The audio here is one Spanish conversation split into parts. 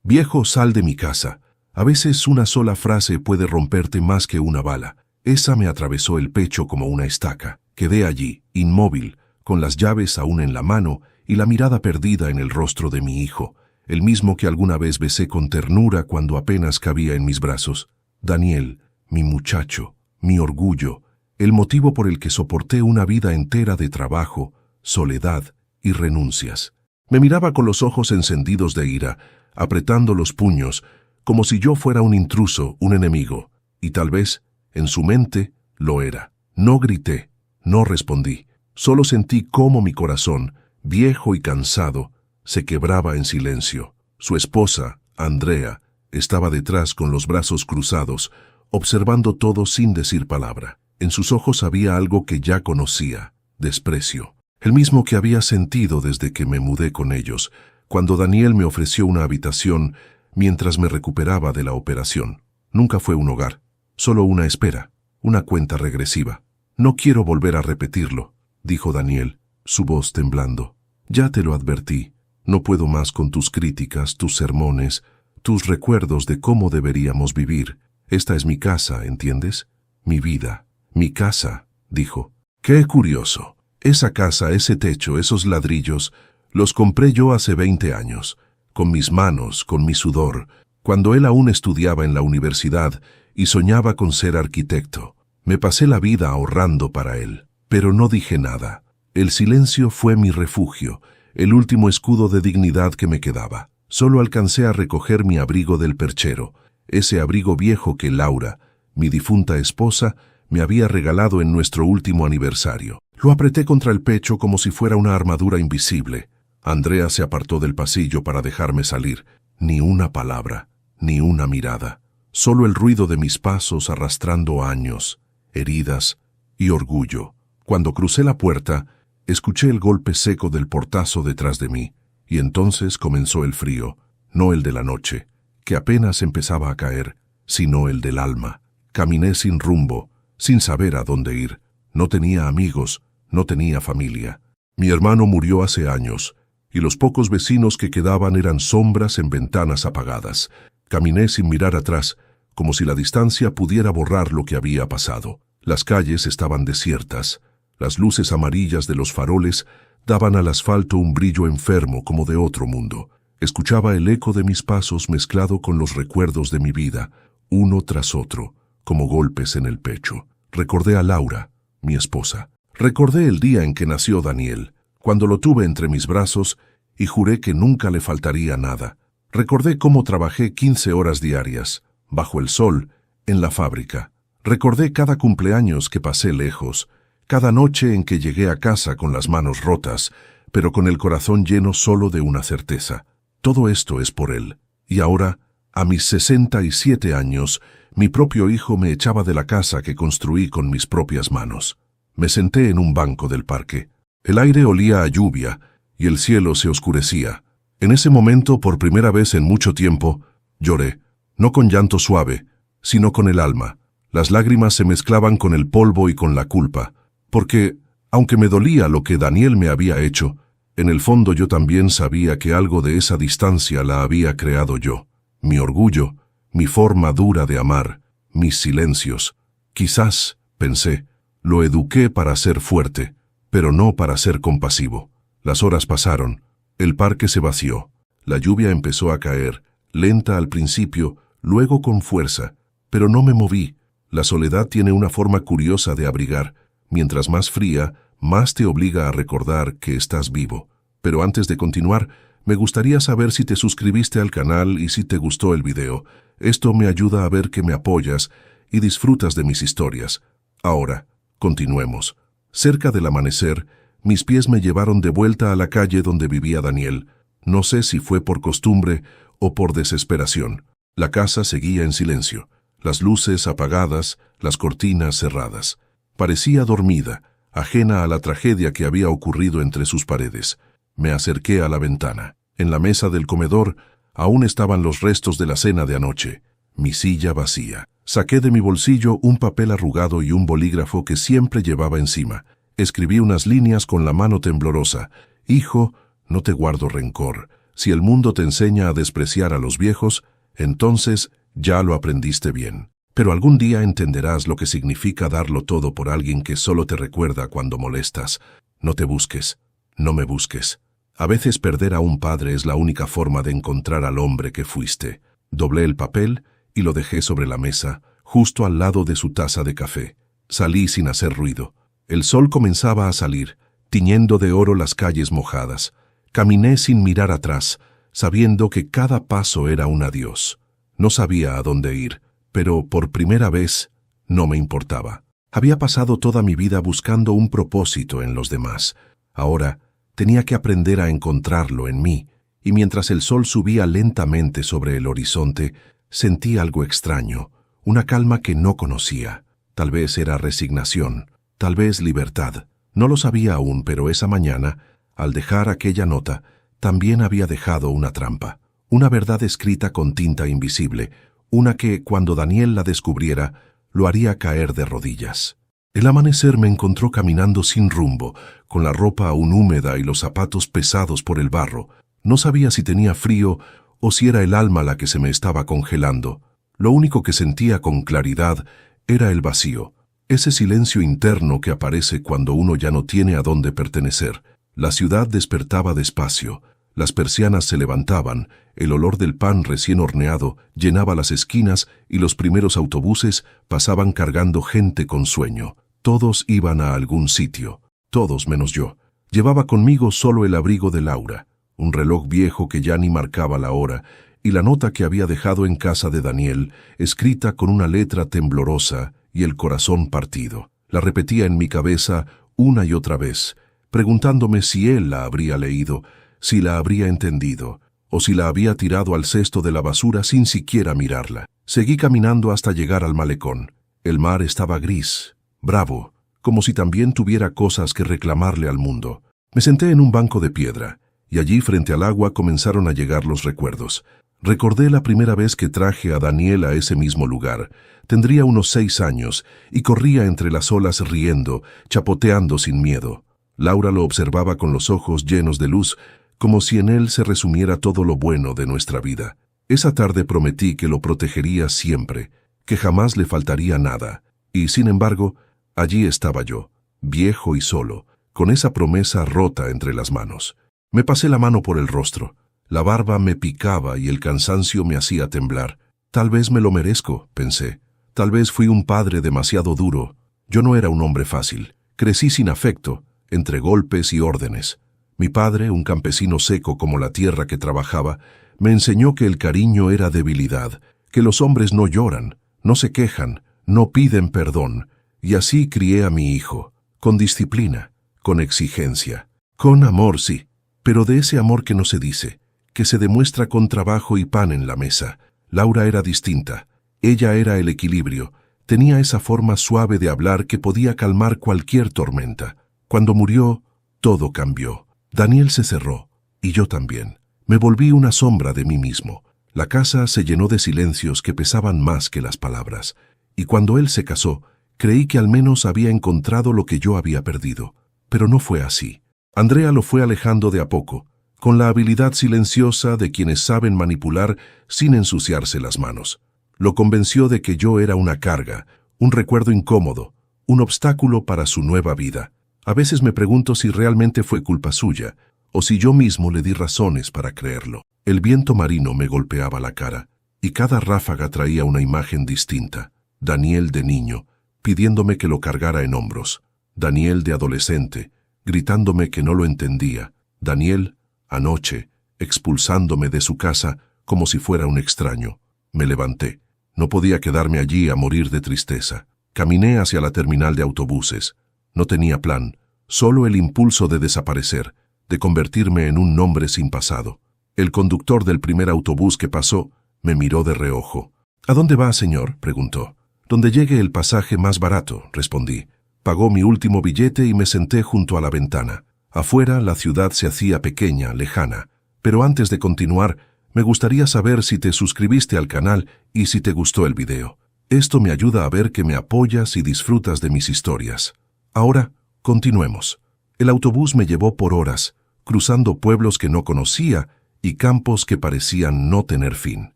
Viejo, sal de mi casa. A veces una sola frase puede romperte más que una bala. Esa me atravesó el pecho como una estaca. Quedé allí, inmóvil, con las llaves aún en la mano y la mirada perdida en el rostro de mi hijo, el mismo que alguna vez besé con ternura cuando apenas cabía en mis brazos. Daniel, mi muchacho, mi orgullo, el motivo por el que soporté una vida entera de trabajo, soledad y renuncias. Me miraba con los ojos encendidos de ira, apretando los puños, como si yo fuera un intruso, un enemigo, y tal vez, en su mente, lo era. No grité, no respondí, solo sentí cómo mi corazón, viejo y cansado, se quebraba en silencio. Su esposa, Andrea, estaba detrás con los brazos cruzados, observando todo sin decir palabra. En sus ojos había algo que ya conocía, desprecio, el mismo que había sentido desde que me mudé con ellos, cuando Daniel me ofreció una habitación mientras me recuperaba de la operación. Nunca fue un hogar, solo una espera, una cuenta regresiva. No quiero volver a repetirlo, dijo Daniel, su voz temblando. Ya te lo advertí, no puedo más con tus críticas, tus sermones, tus recuerdos de cómo deberíamos vivir. Esta es mi casa, ¿entiendes? Mi vida, mi casa, dijo. Qué curioso. Esa casa, ese techo, esos ladrillos, los compré yo hace 20 años, con mis manos, con mi sudor, cuando él aún estudiaba en la universidad y soñaba con ser arquitecto. Me pasé la vida ahorrando para él, pero no dije nada. El silencio fue mi refugio, el último escudo de dignidad que me quedaba. Solo alcancé a recoger mi abrigo del perchero, ese abrigo viejo que Laura, mi difunta esposa, me había regalado en nuestro último aniversario. Lo apreté contra el pecho como si fuera una armadura invisible. Andrea se apartó del pasillo para dejarme salir. Ni una palabra, ni una mirada. Solo el ruido de mis pasos arrastrando años, heridas y orgullo. Cuando crucé la puerta, escuché el golpe seco del portazo detrás de mí, y entonces comenzó el frío, no el de la noche, que apenas empezaba a caer, sino el del alma. Caminé sin rumbo, sin saber a dónde ir. No tenía amigos, no tenía familia. Mi hermano murió hace años, y los pocos vecinos que quedaban eran sombras en ventanas apagadas. Caminé sin mirar atrás, como si la distancia pudiera borrar lo que había pasado. Las calles estaban desiertas. Las luces amarillas de los faroles daban al asfalto un brillo enfermo como de otro mundo. Escuchaba el eco de mis pasos mezclado con los recuerdos de mi vida, uno tras otro, como golpes en el pecho. Recordé a Laura, mi esposa. Recordé el día en que nació Daniel, cuando lo tuve entre mis brazos y juré que nunca le faltaría nada. Recordé cómo trabajé 15 horas diarias, bajo el sol, en la fábrica. Recordé cada cumpleaños que pasé lejos, cada noche en que llegué a casa con las manos rotas, pero con el corazón lleno solo de una certeza. Todo esto es por él. Y ahora, a mis 67 años, mi propio hijo me echaba de la casa que construí con mis propias manos. Me senté en un banco del parque. El aire olía a lluvia y el cielo se oscurecía. En ese momento, por primera vez en mucho tiempo, lloré, no con llanto suave, sino con el alma. Las lágrimas se mezclaban con el polvo y con la culpa, porque, aunque me dolía lo que Daniel me había hecho, en el fondo yo también sabía que algo de esa distancia la había creado yo. Mi orgullo, mi forma dura de amar, mis silencios. Quizás, pensé, lo eduqué para ser fuerte, pero no para ser compasivo. Las horas pasaron, el parque se vació, la lluvia empezó a caer, lenta al principio, luego con fuerza, pero no me moví. La soledad tiene una forma curiosa de abrigar. Mientras más fría, más te obliga a recordar que estás vivo. Pero antes de continuar, me gustaría saber si te suscribiste al canal y si te gustó el video. Esto me ayuda a ver que me apoyas y disfrutas de mis historias. Ahora, continuemos. Cerca del amanecer, mis pies me llevaron de vuelta a la calle donde vivía Daniel. No sé si fue por costumbre o por desesperación. La casa seguía en silencio. Las luces apagadas, las cortinas cerradas. Parecía dormida, ajena a la tragedia que había ocurrido entre sus paredes. Me acerqué a la ventana. En la mesa del comedor aún estaban los restos de la cena de anoche. Mi silla vacía. Saqué de mi bolsillo un papel arrugado y un bolígrafo que siempre llevaba encima. Escribí unas líneas con la mano temblorosa. Hijo, no te guardo rencor. Si el mundo te enseña a despreciar a los viejos, entonces ya lo aprendiste bien. Pero algún día entenderás lo que significa darlo todo por alguien que solo te recuerda cuando molestas. No te busques, no me busques. A veces perder a un padre es la única forma de encontrar al hombre que fuiste. Doblé el papel y lo dejé sobre la mesa, justo al lado de su taza de café. Salí sin hacer ruido. El sol comenzaba a salir, tiñendo de oro las calles mojadas. Caminé sin mirar atrás, sabiendo que cada paso era un adiós. No sabía a dónde ir, pero por primera vez no me importaba. Había pasado toda mi vida buscando un propósito en los demás. Ahora tenía que aprender a encontrarlo en mí, y mientras el sol subía lentamente sobre el horizonte, sentí algo extraño, una calma que no conocía. Tal vez era resignación, tal vez libertad. No lo sabía aún, pero esa mañana, al dejar aquella nota, también había dejado una trampa, una verdad escrita con tinta invisible, una que, cuando Daniel la descubriera, lo haría caer de rodillas. El amanecer me encontró caminando sin rumbo, con la ropa aún húmeda y los zapatos pesados por el barro. No sabía si tenía frío o si era el alma la que se me estaba congelando. Lo único que sentía con claridad era el vacío, ese silencio interno que aparece cuando uno ya no tiene a dónde pertenecer. La ciudad despertaba despacio, las persianas se levantaban, el olor del pan recién horneado llenaba las esquinas y los primeros autobuses pasaban cargando gente con sueño. Todos iban a algún sitio, todos menos yo. Llevaba conmigo solo el abrigo de Laura, un reloj viejo que ya ni marcaba la hora, y la nota que había dejado en casa de Daniel, escrita con una letra temblorosa y el corazón partido. La repetía en mi cabeza una y otra vez, preguntándome si él la habría leído, si la habría entendido, o si la había tirado al cesto de la basura sin siquiera mirarla. Seguí caminando hasta llegar al malecón. El mar estaba gris, bravo, como si también tuviera cosas que reclamarle al mundo. Me senté en un banco de piedra, y allí frente al agua comenzaron a llegar los recuerdos. Recordé la primera vez que traje a Daniel a ese mismo lugar. Tendría unos 6 años, y corría entre las olas riendo, chapoteando sin miedo. Laura lo observaba con los ojos llenos de luz, como si en él se resumiera todo lo bueno de nuestra vida. Esa tarde prometí que lo protegería siempre, que jamás le faltaría nada, y sin embargo, allí estaba yo, viejo y solo, con esa promesa rota entre las manos. Me pasé la mano por el rostro. La barba me picaba y el cansancio me hacía temblar. Tal vez me lo merezco, pensé. Tal vez fui un padre demasiado duro. Yo no era un hombre fácil. Crecí sin afecto, entre golpes y órdenes. Mi padre, un campesino seco como la tierra que trabajaba, me enseñó que el cariño era debilidad, que los hombres no lloran, no se quejan, no piden perdón, y así crié a mi hijo, con disciplina, con exigencia, con amor, sí, pero de ese amor que no se dice, que se demuestra con trabajo y pan en la mesa. Laura era distinta, ella era el equilibrio, tenía esa forma suave de hablar que podía calmar cualquier tormenta. Cuando murió, todo cambió. Daniel se cerró, y yo también. Me volví una sombra de mí mismo. La casa se llenó de silencios que pesaban más que las palabras, y cuando él se casó, creí que al menos había encontrado lo que yo había perdido. Pero no fue así. Andrea lo fue alejando de a poco, con la habilidad silenciosa de quienes saben manipular sin ensuciarse las manos. Lo convenció de que yo era una carga, un recuerdo incómodo, un obstáculo para su nueva vida. A veces me pregunto si realmente fue culpa suya, o si yo mismo le di razones para creerlo. El viento marino me golpeaba la cara, y cada ráfaga traía una imagen distinta. Daniel de niño, pidiéndome que lo cargara en hombros. Daniel de adolescente, gritándome que no lo entendía. Daniel, anoche, expulsándome de su casa como si fuera un extraño. Me levanté. No podía quedarme allí a morir de tristeza. Caminé hacia la terminal de autobuses. No tenía plan, solo el impulso de desaparecer, de convertirme en un nombre sin pasado. El conductor del primer autobús que pasó me miró de reojo. «¿A dónde va, señor?», preguntó. «Donde llegue el pasaje más barato», respondí. Pagó mi último billete y me senté junto a la ventana. Afuera la ciudad se hacía pequeña, lejana. Pero antes de continuar, me gustaría saber si te suscribiste al canal y si te gustó el video. Esto me ayuda a ver que me apoyas y disfrutas de mis historias. Ahora, continuemos. El autobús me llevó por horas, cruzando pueblos que no conocía y campos que parecían no tener fin.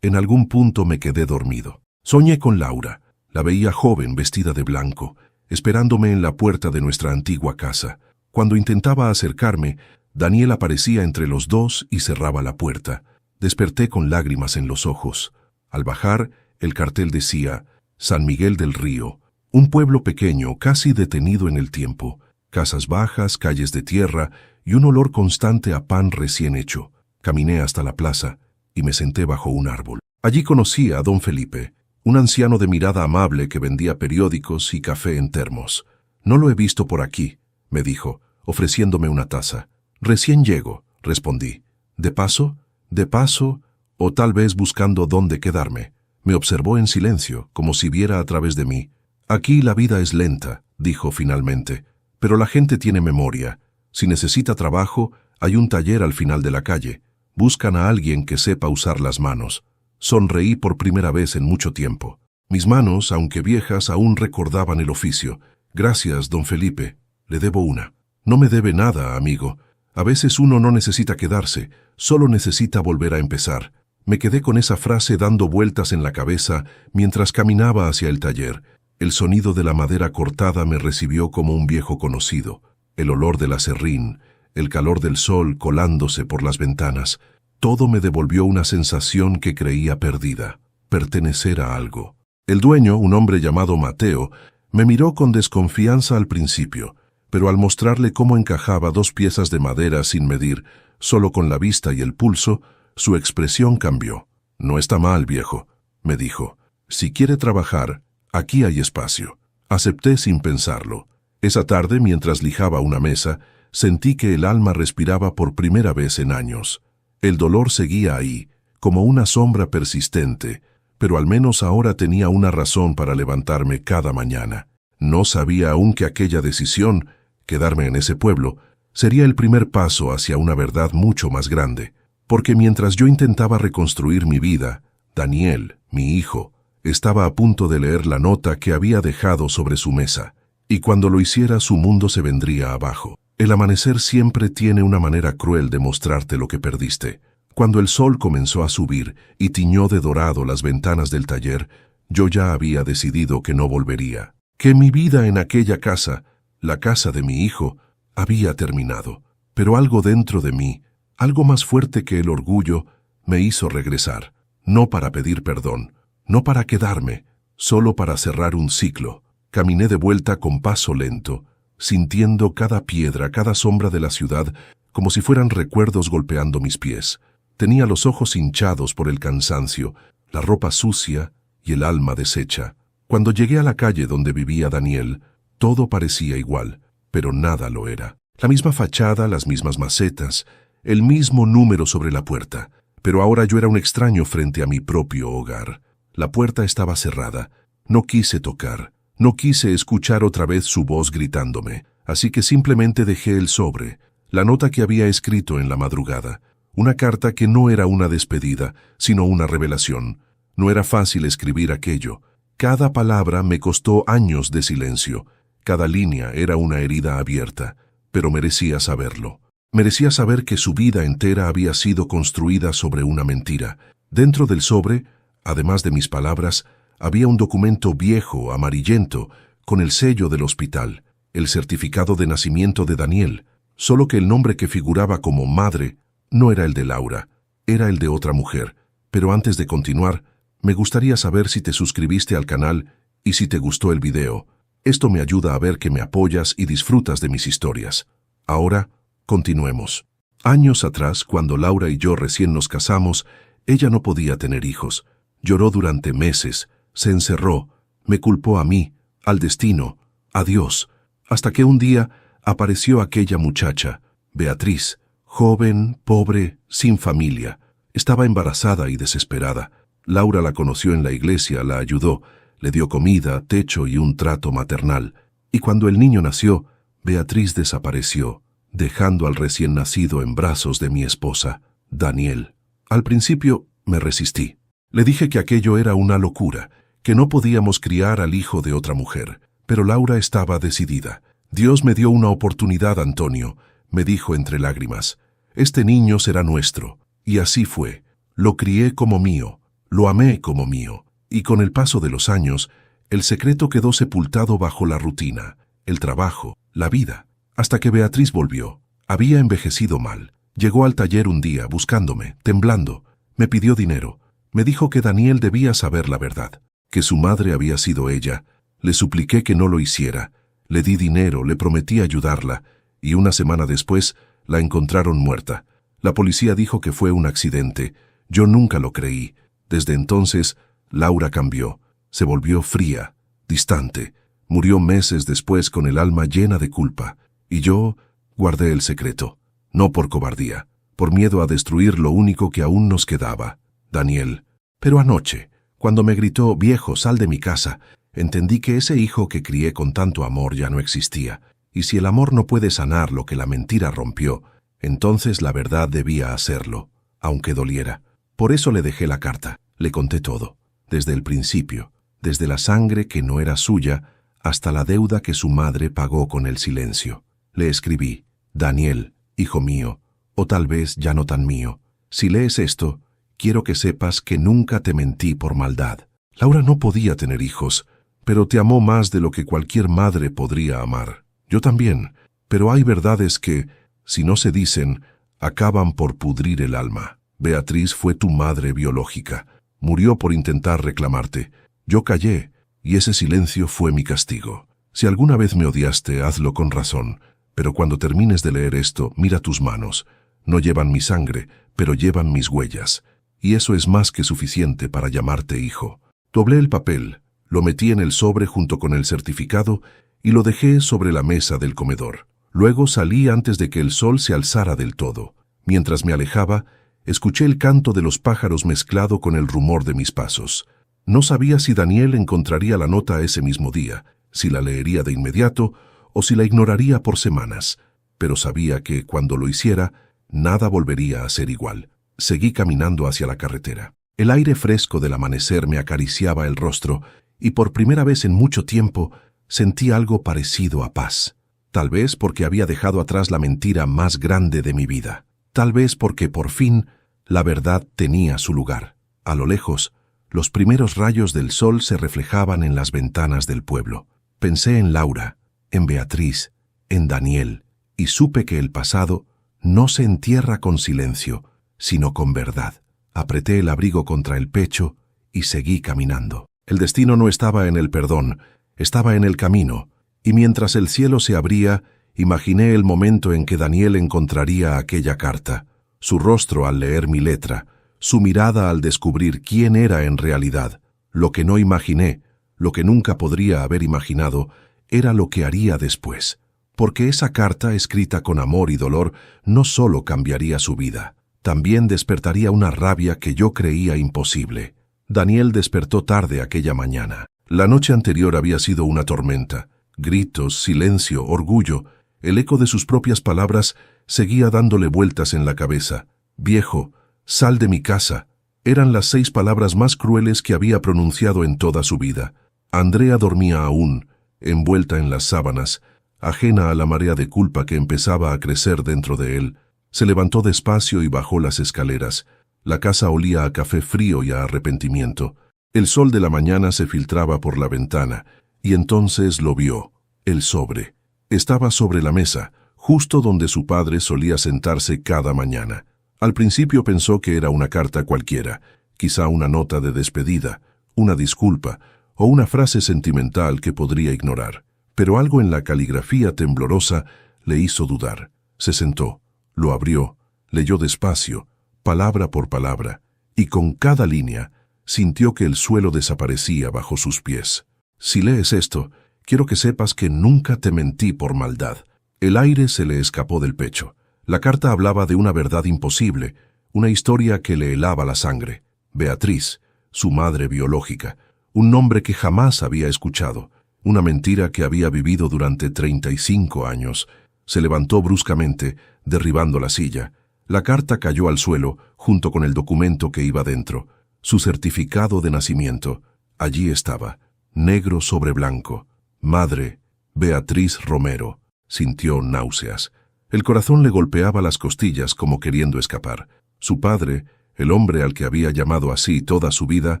En algún punto me quedé dormido. Soñé con Laura. La veía joven, vestida de blanco, esperándome en la puerta de nuestra antigua casa. Cuando intentaba acercarme, Daniel aparecía entre los dos y cerraba la puerta. Desperté con lágrimas en los ojos. Al bajar, el cartel decía San Miguel del Río, un pueblo pequeño casi detenido en el tiempo, casas bajas, calles de tierra y un olor constante a pan recién hecho. Caminé hasta la plaza y me senté bajo un árbol. Allí conocí a don Felipe, un anciano de mirada amable que vendía periódicos y café en termos. «No lo he visto por aquí», me dijo, ofreciéndome una taza. «Recién llego», respondí. «¿De paso? ¿De paso? O tal vez buscando dónde quedarme». Me observó en silencio, como si viera a través de mí. «Aquí la vida es lenta», dijo finalmente, «pero la gente tiene memoria. Si necesita trabajo, hay un taller al final de la calle. Buscan a alguien que sepa usar las manos». Sonreí por primera vez en mucho tiempo. Mis manos, aunque viejas, aún recordaban el oficio. «Gracias, don Felipe. Le debo una». «No me debe nada, amigo. A veces uno no necesita quedarse, solo necesita volver a empezar». Me quedé con esa frase dando vueltas en la cabeza mientras caminaba hacia el taller. El sonido de la madera cortada me recibió como un viejo conocido. El olor del aserrín, el calor del sol colándose por las ventanas. Todo me devolvió una sensación que creía perdida, pertenecer a algo. El dueño, un hombre llamado Mateo, me miró con desconfianza al principio, pero al mostrarle cómo encajaba dos piezas de madera sin medir, solo con la vista y el pulso, su expresión cambió. «No está mal, viejo», me dijo. «Si quiere trabajar, aquí hay espacio». Acepté sin pensarlo. Esa tarde, mientras lijaba una mesa, sentí que el alma respiraba por primera vez en años. El dolor seguía ahí, como una sombra persistente, pero al menos ahora tenía una razón para levantarme cada mañana. No sabía aún que aquella decisión, quedarme en ese pueblo, sería el primer paso hacia una verdad mucho más grande. Porque mientras yo intentaba reconstruir mi vida, Daniel, mi hijo, estaba a punto de leer la nota que había dejado sobre su mesa, y cuando lo hiciera su mundo se vendría abajo. El amanecer siempre tiene una manera cruel de mostrarte lo que perdiste. Cuando el sol comenzó a subir y tiñó de dorado las ventanas del taller, yo ya había decidido que no volvería, que mi vida en aquella casa, la casa de mi hijo, había terminado. Pero algo dentro de mí, algo más fuerte que el orgullo, me hizo regresar, no para pedir perdón, no para quedarme, solo para cerrar un ciclo. Caminé de vuelta con paso lento, sintiendo cada piedra, cada sombra de la ciudad, como si fueran recuerdos golpeando mis pies. Tenía los ojos hinchados por el cansancio, la ropa sucia y el alma deshecha. Cuando llegué a la calle donde vivía Daniel, todo parecía igual, pero nada lo era. La misma fachada, las mismas macetas, el mismo número sobre la puerta, pero ahora yo era un extraño frente a mi propio hogar. La puerta estaba cerrada. No quise tocar, no quise escuchar otra vez su voz gritándome, así que simplemente dejé el sobre, la nota que había escrito en la madrugada, una carta que no era una despedida, sino una revelación. No era fácil escribir aquello. Cada palabra me costó años de silencio, cada línea era una herida abierta, pero merecía saberlo. Merecía saber que su vida entera había sido construida sobre una mentira. Dentro del sobre, además de mis palabras, había un documento viejo, amarillento, con el sello del hospital, el certificado de nacimiento de Daniel, solo que el nombre que figuraba como madre no era el de Laura, era el de otra mujer. Pero antes de continuar, me gustaría saber si te suscribiste al canal y si te gustó el video. Esto me ayuda a ver que me apoyas y disfrutas de mis historias. Ahora, continuemos. Años atrás, cuando Laura y yo recién nos casamos, ella no podía tener hijos. Lloró durante meses, se encerró, me culpó a mí, al destino, a Dios, hasta que un día apareció aquella muchacha, Beatriz, joven, pobre, sin familia. Estaba embarazada y desesperada. Laura la conoció en la iglesia, la ayudó, le dio comida, techo y un trato maternal. Y cuando el niño nació, Beatriz desapareció, dejando al recién nacido en brazos de mi esposa, Daniel. Al principio me resistí. Le dije que aquello era una locura, que no podíamos criar al hijo de otra mujer. Pero Laura estaba decidida. «Dios me dio una oportunidad, Antonio», me dijo entre lágrimas. «Este niño será nuestro». Y así fue. Lo crié como mío, lo amé como mío, y con el paso de los años, el secreto quedó sepultado bajo la rutina, el trabajo, la vida, hasta que Beatriz volvió. Había envejecido mal. Llegó al taller un día, buscándome, temblando. Me pidió dinero. Me dijo que Daniel debía saber la verdad, que su madre había sido ella. Le supliqué que no lo hiciera. Le di dinero, le prometí ayudarla, y una semana después la encontraron muerta. La policía dijo que fue un accidente. Yo nunca lo creí. Desde entonces, Laura cambió. Se volvió fría, distante. Murió meses después con el alma llena de culpa. Y yo guardé el secreto. No por cobardía, por miedo a destruir lo único que aún nos quedaba, Daniel. Pero anoche, cuando me gritó, «Viejo, sal de mi casa», entendí que ese hijo que crié con tanto amor ya no existía. Y si el amor no puede sanar lo que la mentira rompió, entonces la verdad debía hacerlo, aunque doliera. Por eso le dejé la carta, le conté todo, desde el principio, desde la sangre que no era suya hasta la deuda que su madre pagó con el silencio. Le escribí: «Daniel, hijo mío, o tal vez ya no tan mío, si lees esto, quiero que sepas que nunca te mentí por maldad. Laura no podía tener hijos, pero te amó más de lo que cualquier madre podría amar. Yo también, pero hay verdades que, si no se dicen, acaban por pudrir el alma. Beatriz fue tu madre biológica. Murió por intentar reclamarte. Yo callé, y ese silencio fue mi castigo. Si alguna vez me odiaste, hazlo con razón, pero cuando termines de leer esto, mira tus manos. No llevan mi sangre, pero llevan mis huellas, y eso es más que suficiente para llamarte hijo». Doblé el papel, lo metí en el sobre junto con el certificado y lo dejé sobre la mesa del comedor. Luego salí antes de que el sol se alzara del todo. Mientras me alejaba, escuché el canto de los pájaros mezclado con el rumor de mis pasos. No sabía si Daniel encontraría la nota ese mismo día, si la leería de inmediato o si la ignoraría por semanas, pero sabía que, cuando lo hiciera, nada volvería a ser igual. Seguí caminando hacia la carretera. El aire fresco del amanecer me acariciaba el rostro y por primera vez en mucho tiempo sentí algo parecido a paz. Tal vez porque había dejado atrás la mentira más grande de mi vida. Tal vez porque por fin la verdad tenía su lugar. A lo lejos, los primeros rayos del sol se reflejaban en las ventanas del pueblo. Pensé en Laura, en Beatriz, en Daniel, y supe que el pasado no se entierra con silencio, sino con verdad. Apreté el abrigo contra el pecho y seguí caminando. El destino no estaba en el perdón, estaba en el camino, y mientras el cielo se abría, imaginé el momento en que Daniel encontraría aquella carta, su rostro al leer mi letra, su mirada al descubrir quién era en realidad. Lo que no imaginé, lo que nunca podría haber imaginado, era lo que haría después, porque esa carta, escrita con amor y dolor, no solo cambiaría su vida, también despertaría una rabia que yo creía imposible. Daniel despertó tarde aquella mañana. La noche anterior había sido una tormenta. Gritos, silencio, orgullo. El eco de sus propias palabras seguía dándole vueltas en la cabeza. «Viejo, sal de mi casa». Eran las 6 palabras más crueles que había pronunciado en toda su vida. Andrea dormía aún, envuelta en las sábanas, ajena a la marea de culpa que empezaba a crecer dentro de él. Se levantó despacio y bajó las escaleras. La casa olía a café frío y a arrepentimiento. El sol de la mañana se filtraba por la ventana, y entonces lo vio. El sobre. Estaba sobre la mesa, justo donde su padre solía sentarse cada mañana. Al principio pensó que era una carta cualquiera, quizá una nota de despedida, una disculpa o una frase sentimental que podría ignorar. Pero algo en la caligrafía temblorosa le hizo dudar. Se sentó. Lo abrió, leyó despacio, palabra por palabra, y con cada línea sintió que el suelo desaparecía bajo sus pies. «Si lees esto, quiero que sepas que nunca te mentí por maldad». El aire se le escapó del pecho. La carta hablaba de una verdad imposible, una historia que le helaba la sangre. Beatriz, su madre biológica, un nombre que jamás había escuchado, una mentira que había vivido durante 35 años. Se levantó bruscamente, derribando la silla. La carta cayó al suelo, junto con el documento que iba dentro. Su certificado de nacimiento. Allí estaba, negro sobre blanco. Madre, Beatriz Romero. Sintió náuseas. El corazón le golpeaba las costillas como queriendo escapar. Su padre, el hombre al que había llamado así toda su vida,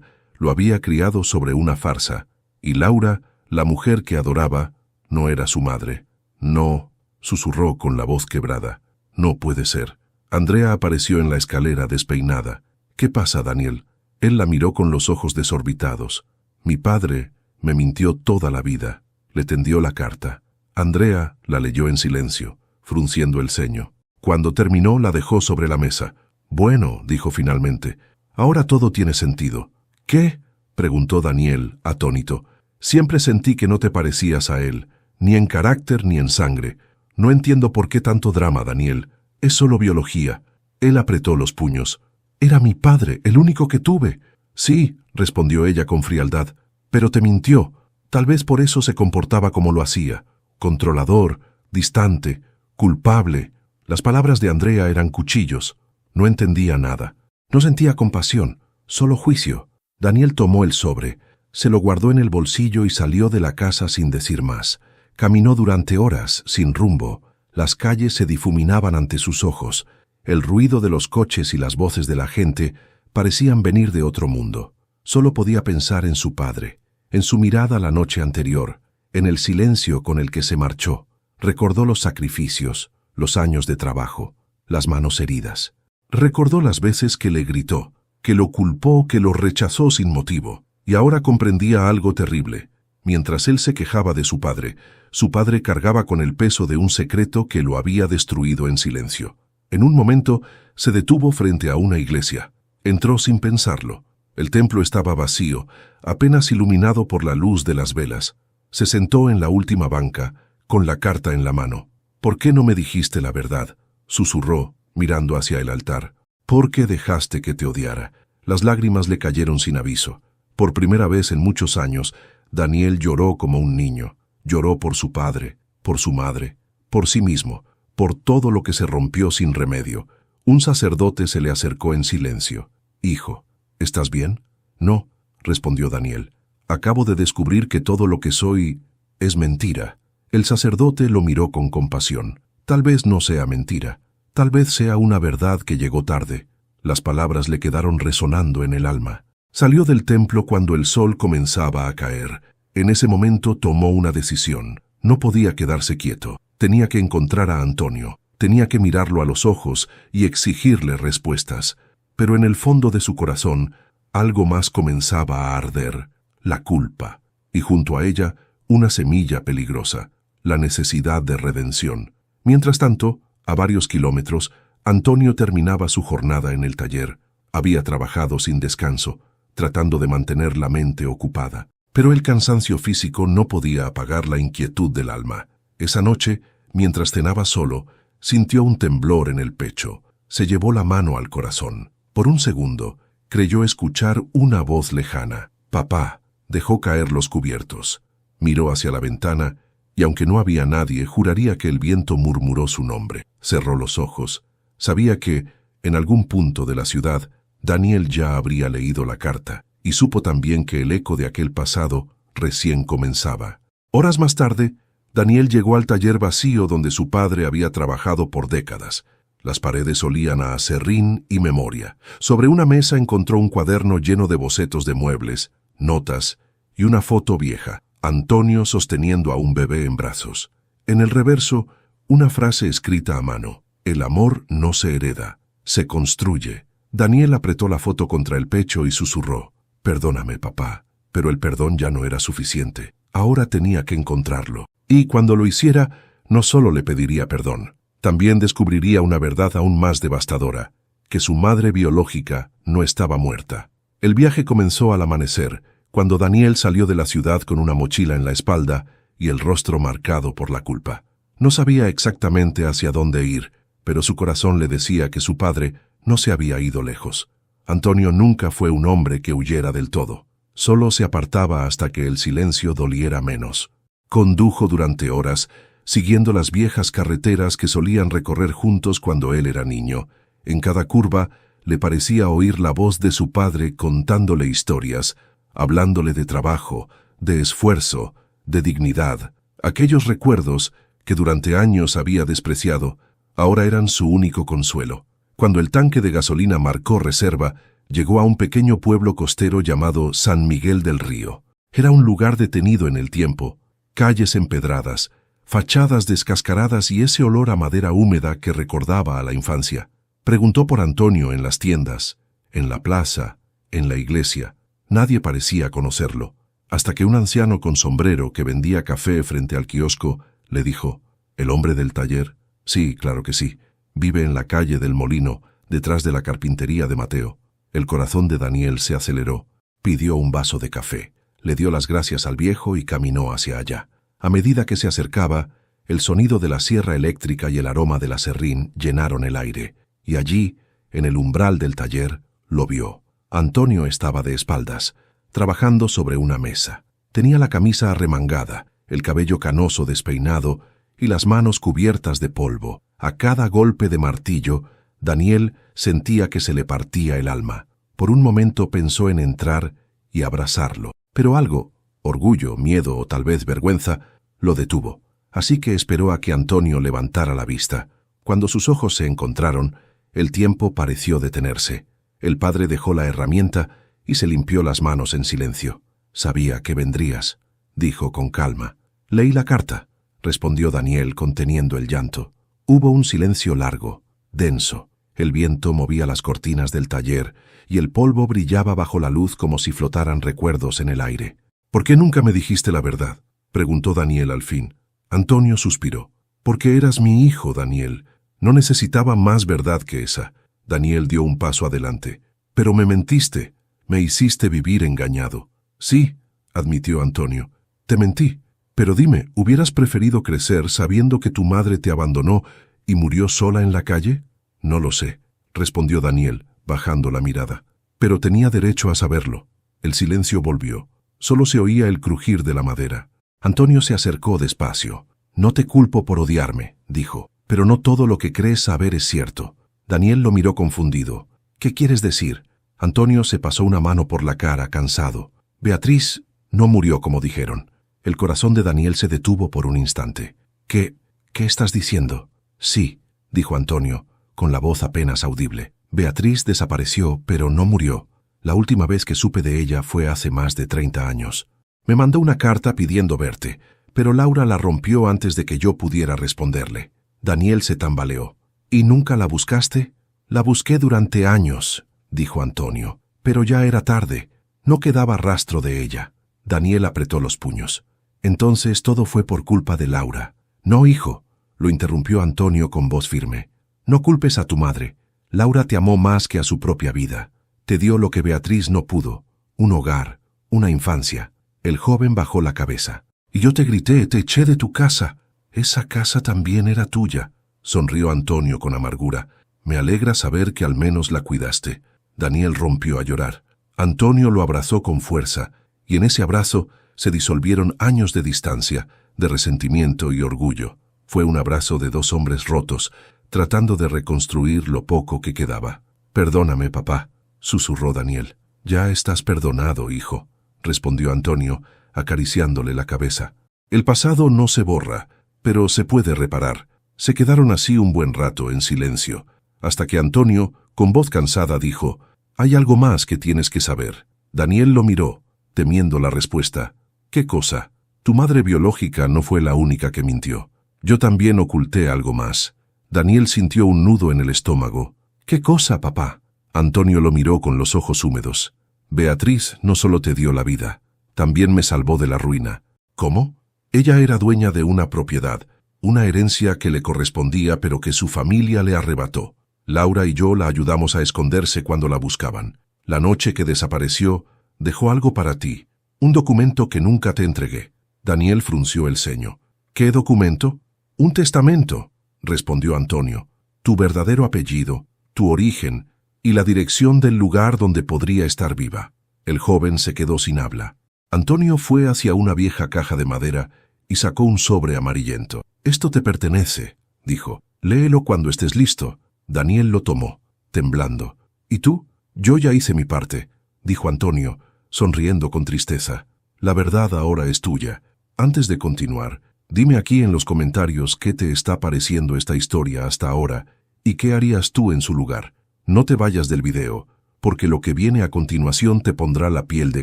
lo había criado sobre una farsa, y Laura, la mujer que adoraba, no era su madre. No, susurró con la voz quebrada. No puede ser. Andrea apareció en la escalera despeinada. ¿Qué pasa, Daniel? Él la miró con los ojos desorbitados. Mi padre me mintió toda la vida. Le tendió la carta. Andrea la leyó en silencio, frunciendo el ceño. Cuando terminó, la dejó sobre la mesa. Bueno, dijo finalmente, ahora todo tiene sentido. ¿Qué? Preguntó Daniel, atónito. Siempre sentí que no te parecías a él, ni en carácter ni en sangre. No entiendo por qué tanto drama, Daniel. Es solo biología. Él apretó los puños. Era mi padre, el único que tuve. Sí, respondió ella con frialdad, pero te mintió. Tal vez por eso se comportaba como lo hacía. Controlador, distante, culpable. Las palabras de Andrea eran cuchillos. No entendía nada. No sentía compasión, solo juicio. Daniel tomó el sobre, se lo guardó en el bolsillo y salió de la casa sin decir más. Caminó durante horas, sin rumbo. Las calles se difuminaban ante sus ojos. El ruido de los coches y las voces de la gente parecían venir de otro mundo. Solo podía pensar en su padre, en su mirada la noche anterior, en el silencio con el que se marchó. Recordó los sacrificios, los años de trabajo, las manos heridas. Recordó las veces que le gritó, que lo culpó, que lo rechazó sin motivo. Y ahora comprendía algo terrible. Mientras él se quejaba de su padre cargaba con el peso de un secreto que lo había destruido en silencio. En un momento se detuvo frente a una iglesia. Entró sin pensarlo. El templo estaba vacío, apenas iluminado por la luz de las velas. Se sentó en la última banca, con la carta en la mano. ¿Por qué no me dijiste la verdad?, susurró, mirando hacia el altar. ¿Por qué dejaste que te odiara? Las lágrimas le cayeron sin aviso. Por primera vez en muchos años, Daniel lloró como un niño. Lloró por su padre, por su madre, por sí mismo, por todo lo que se rompió sin remedio. Un sacerdote se le acercó en silencio. «Hijo, ¿estás bien?» «No», respondió Daniel. «Acabo de descubrir que todo lo que soy es mentira». El sacerdote lo miró con compasión. «Tal vez no sea mentira. Tal vez sea una verdad que llegó tarde». Las palabras le quedaron resonando en el alma. Salió del templo cuando el sol comenzaba a caer. En ese momento tomó una decisión. No podía quedarse quieto. Tenía que encontrar a Antonio. Tenía que mirarlo a los ojos y exigirle respuestas. Pero en el fondo de su corazón, algo más comenzaba a arder: la culpa. Y junto a ella, una semilla peligrosa: la necesidad de redención. Mientras tanto, a varios kilómetros, Antonio terminaba su jornada en el taller. Había trabajado sin descanso, tratando de mantener la mente ocupada. Pero el cansancio físico no podía apagar la inquietud del alma. Esa noche, mientras cenaba solo, sintió un temblor en el pecho. Se llevó la mano al corazón. Por un segundo, creyó escuchar una voz lejana. «Papá». Dejó caer los cubiertos. Miró hacia la ventana y, aunque no había nadie, juraría que el viento murmuró su nombre. Cerró los ojos. Sabía que, en algún punto de la ciudad, Daniel ya habría leído la carta, y supo también que el eco de aquel pasado recién comenzaba. Horas más tarde, Daniel llegó al taller vacío donde su padre había trabajado por décadas. Las paredes olían a acerrín y memoria. Sobre una mesa encontró un cuaderno lleno de bocetos de muebles, notas y una foto vieja: Antonio sosteniendo a un bebé en brazos. En el reverso, una frase escrita a mano: «El amor no se hereda, se construye». Daniel apretó la foto contra el pecho y susurró: «Perdóname, papá». Pero el perdón ya no era suficiente. Ahora tenía que encontrarlo. Y cuando lo hiciera, no solo le pediría perdón, también descubriría una verdad aún más devastadora: que su madre biológica no estaba muerta. El viaje comenzó al amanecer, cuando Daniel salió de la ciudad con una mochila en la espalda y el rostro marcado por la culpa. No sabía exactamente hacia dónde ir, pero su corazón le decía que su padre no se había ido lejos. Antonio nunca fue un hombre que huyera del todo. Solo se apartaba hasta que el silencio doliera menos. Condujo durante horas, siguiendo las viejas carreteras que solían recorrer juntos cuando él era niño. En cada curva le parecía oír la voz de su padre contándole historias, hablándole de trabajo, de esfuerzo, de dignidad. Aquellos recuerdos que durante años había despreciado, ahora eran su único consuelo. Cuando el tanque de gasolina marcó reserva, llegó a un pequeño pueblo costero llamado San Miguel del Río. Era un lugar detenido en el tiempo, calles empedradas, fachadas descascaradas y ese olor a madera húmeda que recordaba a la infancia. Preguntó por Antonio en las tiendas, en la plaza, en la iglesia. Nadie parecía conocerlo, hasta que un anciano con sombrero que vendía café frente al kiosco le dijo: ¿El hombre del taller? Sí, claro que sí. Vive en la calle del Molino, detrás de la carpintería de Mateo. El corazón de Daniel se aceleró. Pidió un vaso de café, le dio las gracias al viejo y caminó hacia allá. A medida que se acercaba, el sonido de la sierra eléctrica y el aroma del aserrín llenaron el aire, y allí, en el umbral del taller, lo vio. Antonio estaba de espaldas, trabajando sobre una mesa. Tenía la camisa arremangada, el cabello canoso despeinado y las manos cubiertas de polvo. A cada golpe de martillo, Daniel sentía que se le partía el alma. Por un momento pensó en entrar y abrazarlo, pero algo, orgullo, miedo o tal vez vergüenza, lo detuvo. Así que esperó a que Antonio levantara la vista. Cuando sus ojos se encontraron, el tiempo pareció detenerse. El padre dejó la herramienta y se limpió las manos en silencio. «Sabía que vendrías», dijo con calma. «Leí la carta», respondió Daniel conteniendo el llanto. Hubo un silencio largo, denso. El viento movía las cortinas del taller y el polvo brillaba bajo la luz como si flotaran recuerdos en el aire. «¿Por qué nunca me dijiste la verdad?», preguntó Daniel al fin. Antonio suspiró. «Porque eras mi hijo, Daniel. No necesitaba más verdad que esa». Daniel dio un paso adelante. «Pero me mentiste. Me hiciste vivir engañado». «Sí», admitió Antonio. «Te mentí. Pero dime, ¿hubieras preferido crecer sabiendo que tu madre te abandonó y murió sola en la calle?» «No lo sé», respondió Daniel, bajando la mirada. «Pero tenía derecho a saberlo». El silencio volvió. Solo se oía el crujir de la madera. Antonio se acercó despacio. «No te culpo por odiarme», dijo, «pero no todo lo que crees saber es cierto». Daniel lo miró confundido. «¿Qué quieres decir?» Antonio se pasó una mano por la cara, cansado. «Beatriz no murió como dijeron». El corazón de Daniel se detuvo por un instante. ¿Qué estás diciendo?» «Sí», dijo Antonio, con la voz apenas audible. «Beatriz desapareció, pero no murió. La última vez que supe de ella fue hace más de 30 años. Me mandó una carta pidiendo verte, pero Laura la rompió antes de que yo pudiera responderle». Daniel se tambaleó. «¿Y nunca la buscaste?» «La busqué durante años», dijo Antonio, «pero ya era tarde. No quedaba rastro de ella». Daniel apretó los puños. «Entonces todo fue por culpa de Laura». «No, hijo», lo interrumpió Antonio con voz firme. «No culpes a tu madre. Laura te amó más que a su propia vida. Te dio lo que Beatriz no pudo, un hogar, una infancia». El joven bajó la cabeza. «Y yo te grité, te eché de tu casa». «Esa casa también era tuya», sonrió Antonio con amargura. «Me alegra saber que al menos la cuidaste». Daniel rompió a llorar. Antonio lo abrazó con fuerza, y en ese abrazo se disolvieron años de distancia, de resentimiento y orgullo. Fue un abrazo de dos hombres rotos, tratando de reconstruir lo poco que quedaba. «Perdóname, papá», susurró Daniel. «Ya estás perdonado, hijo», respondió Antonio, acariciándole la cabeza. «El pasado no se borra, pero se puede reparar». Se quedaron así un buen rato en silencio, hasta que Antonio, con voz cansada, dijo: «Hay algo más que tienes que saber». Daniel lo miró, temiendo la respuesta. «¿Qué cosa?» «Tu madre biológica no fue la única que mintió. Yo también oculté algo más». Daniel sintió un nudo en el estómago. «¿Qué cosa, papá?» Antonio lo miró con los ojos húmedos. «Beatriz no solo te dio la vida, también me salvó de la ruina». «¿Cómo?» «Ella era dueña de una propiedad, una herencia que le correspondía pero que su familia le arrebató. Laura y yo la ayudamos a esconderse cuando la buscaban. La noche que desapareció, dejó algo para ti, un documento que nunca te entregué». Daniel frunció el ceño. «¿Qué documento?» «Un testamento», respondió Antonio. «Tu verdadero apellido, tu origen y la dirección del lugar donde podría estar viva». El joven se quedó sin habla. Antonio fue hacia una vieja caja de madera y sacó un sobre amarillento. «Esto te pertenece», dijo. «Léelo cuando estés listo». Daniel lo tomó, temblando. «¿Y tú?» «Yo ya hice mi parte», dijo Antonio, sonriendo con tristeza. «La verdad ahora es tuya. Antes de continuar, dime aquí en los comentarios qué te está pareciendo esta historia hasta ahora ¿Y qué harías tú en su lugar? No te vayas del video, porque lo que viene a continuación te pondrá la piel de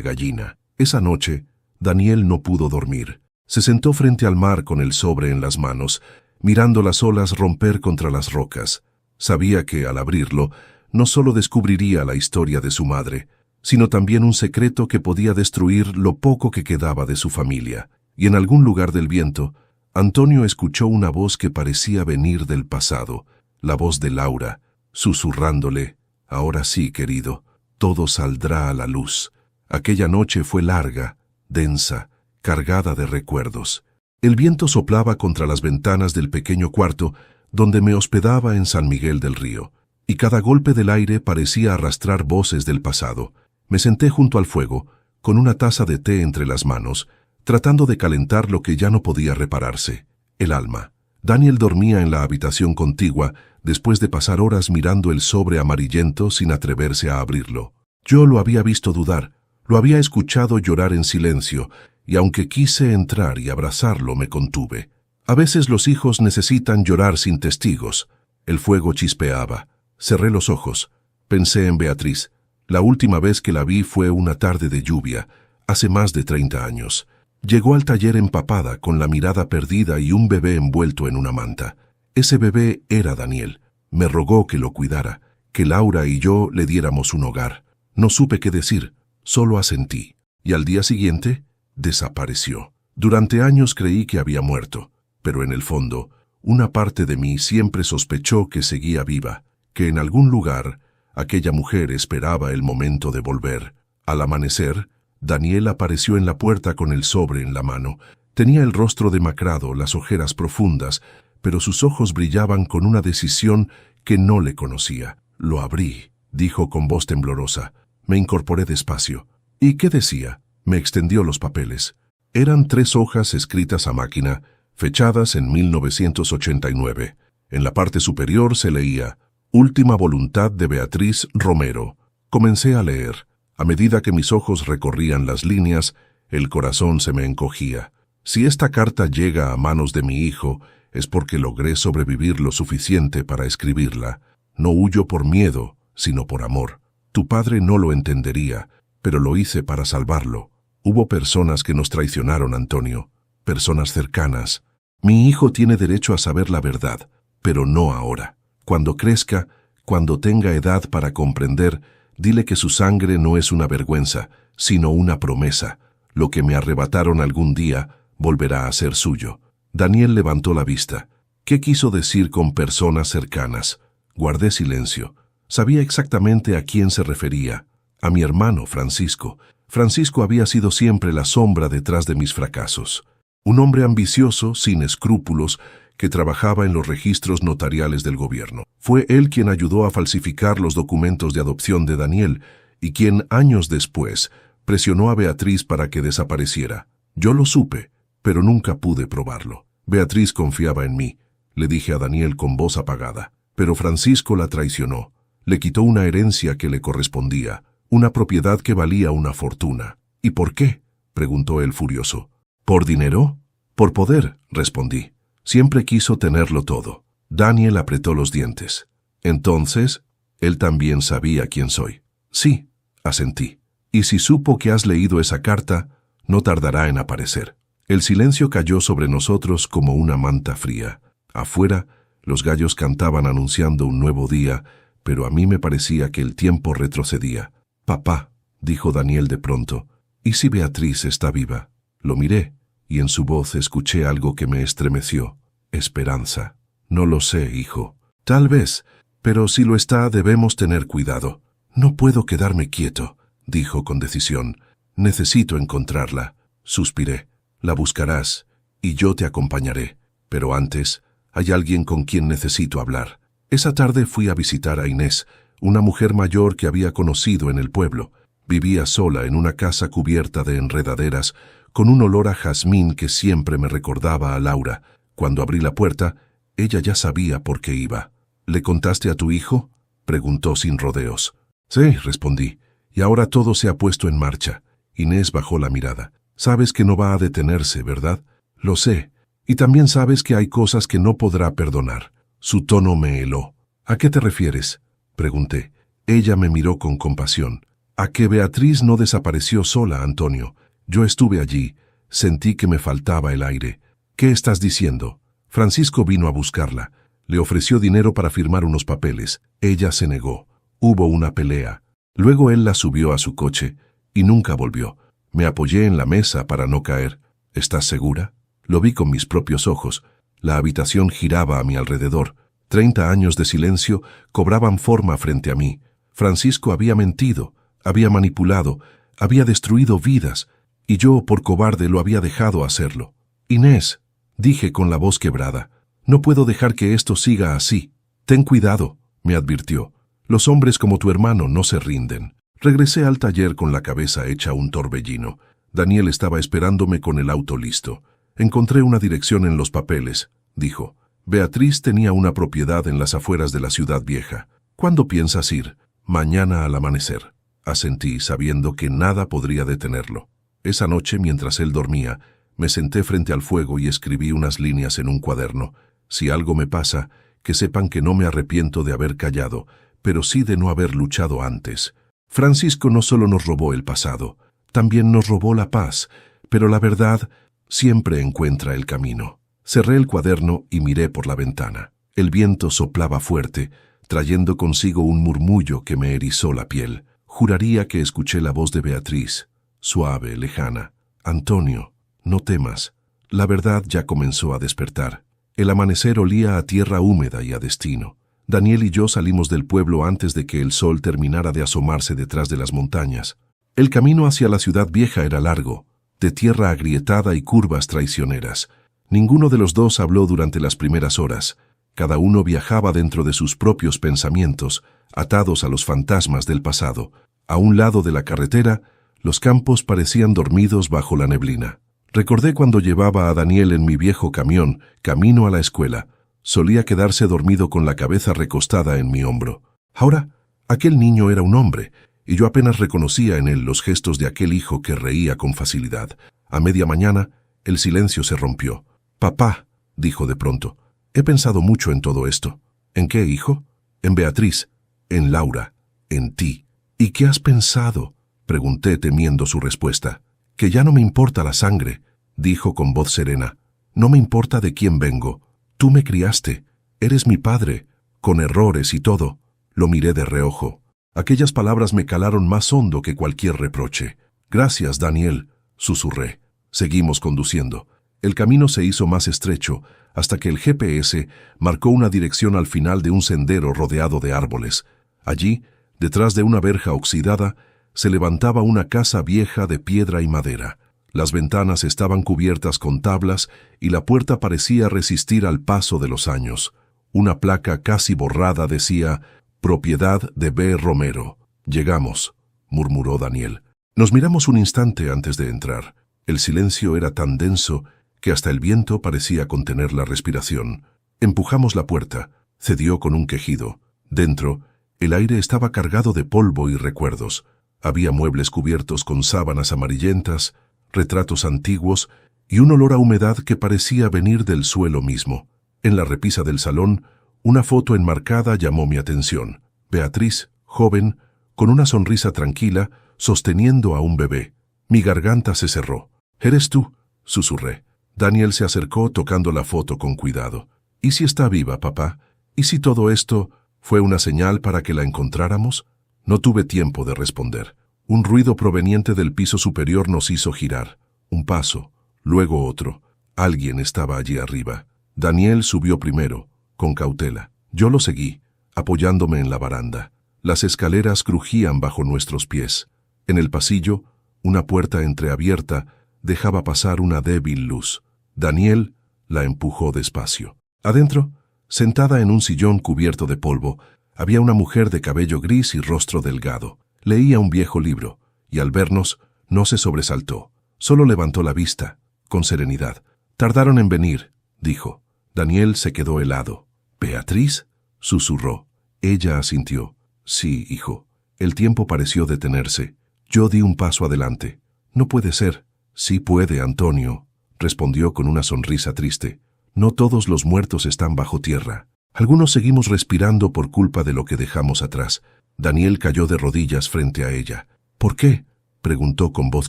gallina. Esa noche, Daniel no pudo dormir. Se sentó frente al mar con el sobre en las manos, mirando las olas romper contra las rocas. Sabía que, al abrirlo, no solo descubriría la historia de su madre, sino también un secreto que podía destruir lo poco que quedaba de su familia. Y en algún lugar del viento, Antonio escuchó una voz que parecía venir del pasado, la voz de Laura, susurrándole: «Ahora sí, querido, todo saldrá a la luz». Aquella noche fue larga, densa, cargada de recuerdos. El viento soplaba contra las ventanas del pequeño cuarto donde me hospedaba en San Miguel del Río, y cada golpe del aire parecía arrastrar voces del pasado. Me senté junto al fuego, con una taza de té entre las manos, tratando de calentar lo que ya no podía repararse, el alma. Daniel dormía en la habitación contigua después de pasar horas mirando el sobre amarillento sin atreverse a abrirlo. Yo lo había visto dudar, lo había escuchado llorar en silencio, y aunque quise entrar y abrazarlo, me contuve. A veces los hijos necesitan llorar sin testigos. El fuego chispeaba. Cerré los ojos. Pensé en Beatriz. La última vez que la vi fue una tarde de lluvia, hace más de 30 años. Llegó al taller empapada, con la mirada perdida y un bebé envuelto en una manta. Ese bebé era Daniel. Me rogó que lo cuidara, que Laura y yo le diéramos un hogar. No supe qué decir, solo asentí. Y al día siguiente, desapareció. Durante años creí que había muerto, pero en el fondo, una parte de mí siempre sospechó que seguía viva, que en algún lugar aquella mujer esperaba el momento de volver. Al amanecer, Daniel apareció en la puerta con el sobre en la mano. Tenía el rostro demacrado, las ojeras profundas, pero sus ojos brillaban con una decisión que no le conocía. «Lo abrí», dijo con voz temblorosa. Me incorporé despacio. «¿Y qué decía?» Me extendió los papeles. Eran 3 hojas escritas a máquina, fechadas en 1989. En la parte superior se leía: «Última voluntad de Beatriz Romero». Comencé a leer. A medida que mis ojos recorrían las líneas, el corazón se me encogía. Si esta carta llega a manos de mi hijo, es porque logré sobrevivir lo suficiente para escribirla. No huyo por miedo, sino por amor. Tu padre no lo entendería, pero lo hice para salvarlo. Hubo personas que nos traicionaron, Antonio, personas cercanas. Mi hijo tiene derecho a saber la verdad, pero no ahora. Cuando crezca, cuando tenga edad para comprender, dile que su sangre no es una vergüenza, sino una promesa. Lo que me arrebataron algún día volverá a ser suyo. Daniel levantó la vista. ¿Qué quiso decir con personas cercanas? Guardé silencio. Sabía exactamente a quién se refería. A mi hermano Francisco. Francisco había sido siempre la sombra detrás de mis fracasos. Un hombre ambicioso, sin escrúpulos, que trabajaba en los registros notariales del gobierno. Fue él quien ayudó a falsificar los documentos de adopción de Daniel y quien, años después, presionó a Beatriz para que desapareciera. Yo lo supe, pero nunca pude probarlo. Beatriz confiaba en mí, le dije a Daniel con voz apagada. Pero Francisco la traicionó. Le quitó una herencia que le correspondía, una propiedad que valía una fortuna. ¿Y por qué?, preguntó él furioso. ¿Por dinero? Por poder, respondí. Siempre quiso tenerlo todo. Daniel apretó los dientes. Entonces, él también sabía quién soy. Sí, asentí. Y si supo que has leído esa carta, no tardará en aparecer. El silencio cayó sobre nosotros como una manta fría. Afuera, los gallos cantaban anunciando un nuevo día, pero a mí me parecía que el tiempo retrocedía. «Papá», dijo Daniel de pronto, «¿y si Beatriz está viva?» Lo miré, y en su voz escuché algo que me estremeció. Esperanza. «No lo sé, hijo. Tal vez, pero si lo está, debemos tener cuidado». «No puedo quedarme quieto», dijo con decisión. «Necesito encontrarla». Suspiré. «La buscarás, y yo te acompañaré. Pero antes, hay alguien con quien necesito hablar». Esa tarde fui a visitar a Inés, una mujer mayor que había conocido en el pueblo. Vivía sola en una casa cubierta de enredaderas, con un olor a jazmín que siempre me recordaba a Laura. Cuando abrí la puerta, ella ya sabía por qué iba. «¿Le contaste a tu hijo?», preguntó sin rodeos. «Sí», respondí, «y ahora todo se ha puesto en marcha». Inés bajó la mirada. «Sabes que no va a detenerse, ¿verdad?» «Lo sé. Y también sabes que hay cosas que no podrá perdonar». Su tono me heló. ¿A qué te refieres?, pregunté. Ella me miró con compasión. A que Beatriz no desapareció sola, Antonio. Yo estuve allí. Sentí que me faltaba el aire. ¿Qué estás diciendo? Francisco vino a buscarla. Le ofreció dinero para firmar unos papeles. Ella se negó. Hubo una pelea. Luego él la subió a su coche y nunca volvió. Me apoyé en la mesa para no caer. ¿Estás segura? Lo vi con mis propios ojos. La habitación giraba a mi alrededor. 30 años de silencio cobraban forma frente a mí. Francisco había mentido, había manipulado, había destruido vidas, y yo, por cobarde, lo había dejado hacerlo. Inés, dije con la voz quebrada, no puedo dejar que esto siga así. Ten cuidado, me advirtió. Los hombres como tu hermano no se rinden. Regresé al taller con la cabeza hecha un torbellino. Daniel estaba esperándome con el auto listo. Encontré una dirección en los papeles, dijo. Beatriz tenía una propiedad en las afueras de la ciudad vieja. ¿Cuándo piensas ir? Mañana al amanecer. Asentí, sabiendo que nada podría detenerlo. Esa noche, mientras él dormía, me senté frente al fuego y escribí unas líneas en un cuaderno. Si algo me pasa, que sepan que no me arrepiento de haber callado, pero sí de no haber luchado antes. Francisco no solo nos robó el pasado, también nos robó la paz, pero la verdad siempre encuentra el camino. Cerré el cuaderno y miré por la ventana. El viento soplaba fuerte, trayendo consigo un murmullo que me erizó la piel. Juraría que escuché la voz de Beatriz, suave, lejana. Antonio, no temas. La verdad ya comenzó a despertar. El amanecer olía a tierra húmeda y a destino. Daniel y yo salimos del pueblo antes de que el sol terminara de asomarse detrás de las montañas. El camino hacia la ciudad vieja era largo, de tierra agrietada y curvas traicioneras. Ninguno de los dos habló durante las primeras horas. Cada uno viajaba dentro de sus propios pensamientos, atados a los fantasmas del pasado. A un lado de la carretera, los campos parecían dormidos bajo la neblina. Recordé cuando llevaba a Daniel en mi viejo camión, camino a la escuela. Solía quedarse dormido con la cabeza recostada en mi hombro. Ahora, aquel niño era un hombre, y yo apenas reconocía en él los gestos de aquel hijo que reía con facilidad. A media mañana, el silencio se rompió. «Papá», dijo de pronto, «he pensado mucho en todo esto». «¿En qué, hijo?» «En Beatriz, en Laura, en ti». «¿Y qué has pensado?», pregunté temiendo su respuesta. «Que ya no me importa la sangre», dijo con voz serena. «No me importa de quién vengo. Tú me criaste. Eres mi padre, con errores y todo». Lo miré de reojo. Aquellas palabras me calaron más hondo que cualquier reproche. «Gracias, Daniel», susurré. Seguimos conduciendo. El camino se hizo más estrecho, hasta que el GPS marcó una dirección al final de un sendero rodeado de árboles. Allí, detrás de una verja oxidada, se levantaba una casa vieja de piedra y madera. Las ventanas estaban cubiertas con tablas y la puerta parecía resistir al paso de los años. Una placa casi borrada decía «Propiedad de B. Romero». «Llegamos», murmuró Daniel. Nos miramos un instante antes de entrar. El silencio era tan denso que hasta el viento parecía contener la respiración. Empujamos la puerta. Cedió con un quejido. Dentro, el aire estaba cargado de polvo y recuerdos. Había muebles cubiertos con sábanas amarillentas, retratos antiguos y un olor a humedad que parecía venir del suelo mismo. En la repisa del salón, una foto enmarcada llamó mi atención. Beatriz, joven, con una sonrisa tranquila, sosteniendo a un bebé. Mi garganta se cerró. «¿Eres tú?», susurré. Daniel se acercó tocando la foto con cuidado. «¿Y si está viva, papá? ¿Y si todo esto fue una señal para que la encontráramos?». No tuve tiempo de responder. Un ruido proveniente del piso superior nos hizo girar. Un paso, luego otro. Alguien estaba allí arriba. Daniel subió primero, con cautela. Yo lo seguí, apoyándome en la baranda. Las escaleras crujían bajo nuestros pies. En el pasillo, una puerta entreabierta dejaba pasar una débil luz. Daniel la empujó despacio. Adentro, sentada en un sillón cubierto de polvo, había una mujer de cabello gris y rostro delgado. Leía un viejo libro, y al vernos, no se sobresaltó. Solo levantó la vista, con serenidad. «Tardaron en venir», dijo. Daniel se quedó helado. «¿Beatriz?», susurró. Ella asintió. «Sí, hijo». El tiempo pareció detenerse. Yo di un paso adelante. «No puede ser». «Sí puede, Antonio», respondió con una sonrisa triste. «No todos los muertos están bajo tierra. Algunos seguimos respirando por culpa de lo que dejamos atrás. Daniel cayó de rodillas frente a ella. ¿Por qué?, preguntó con voz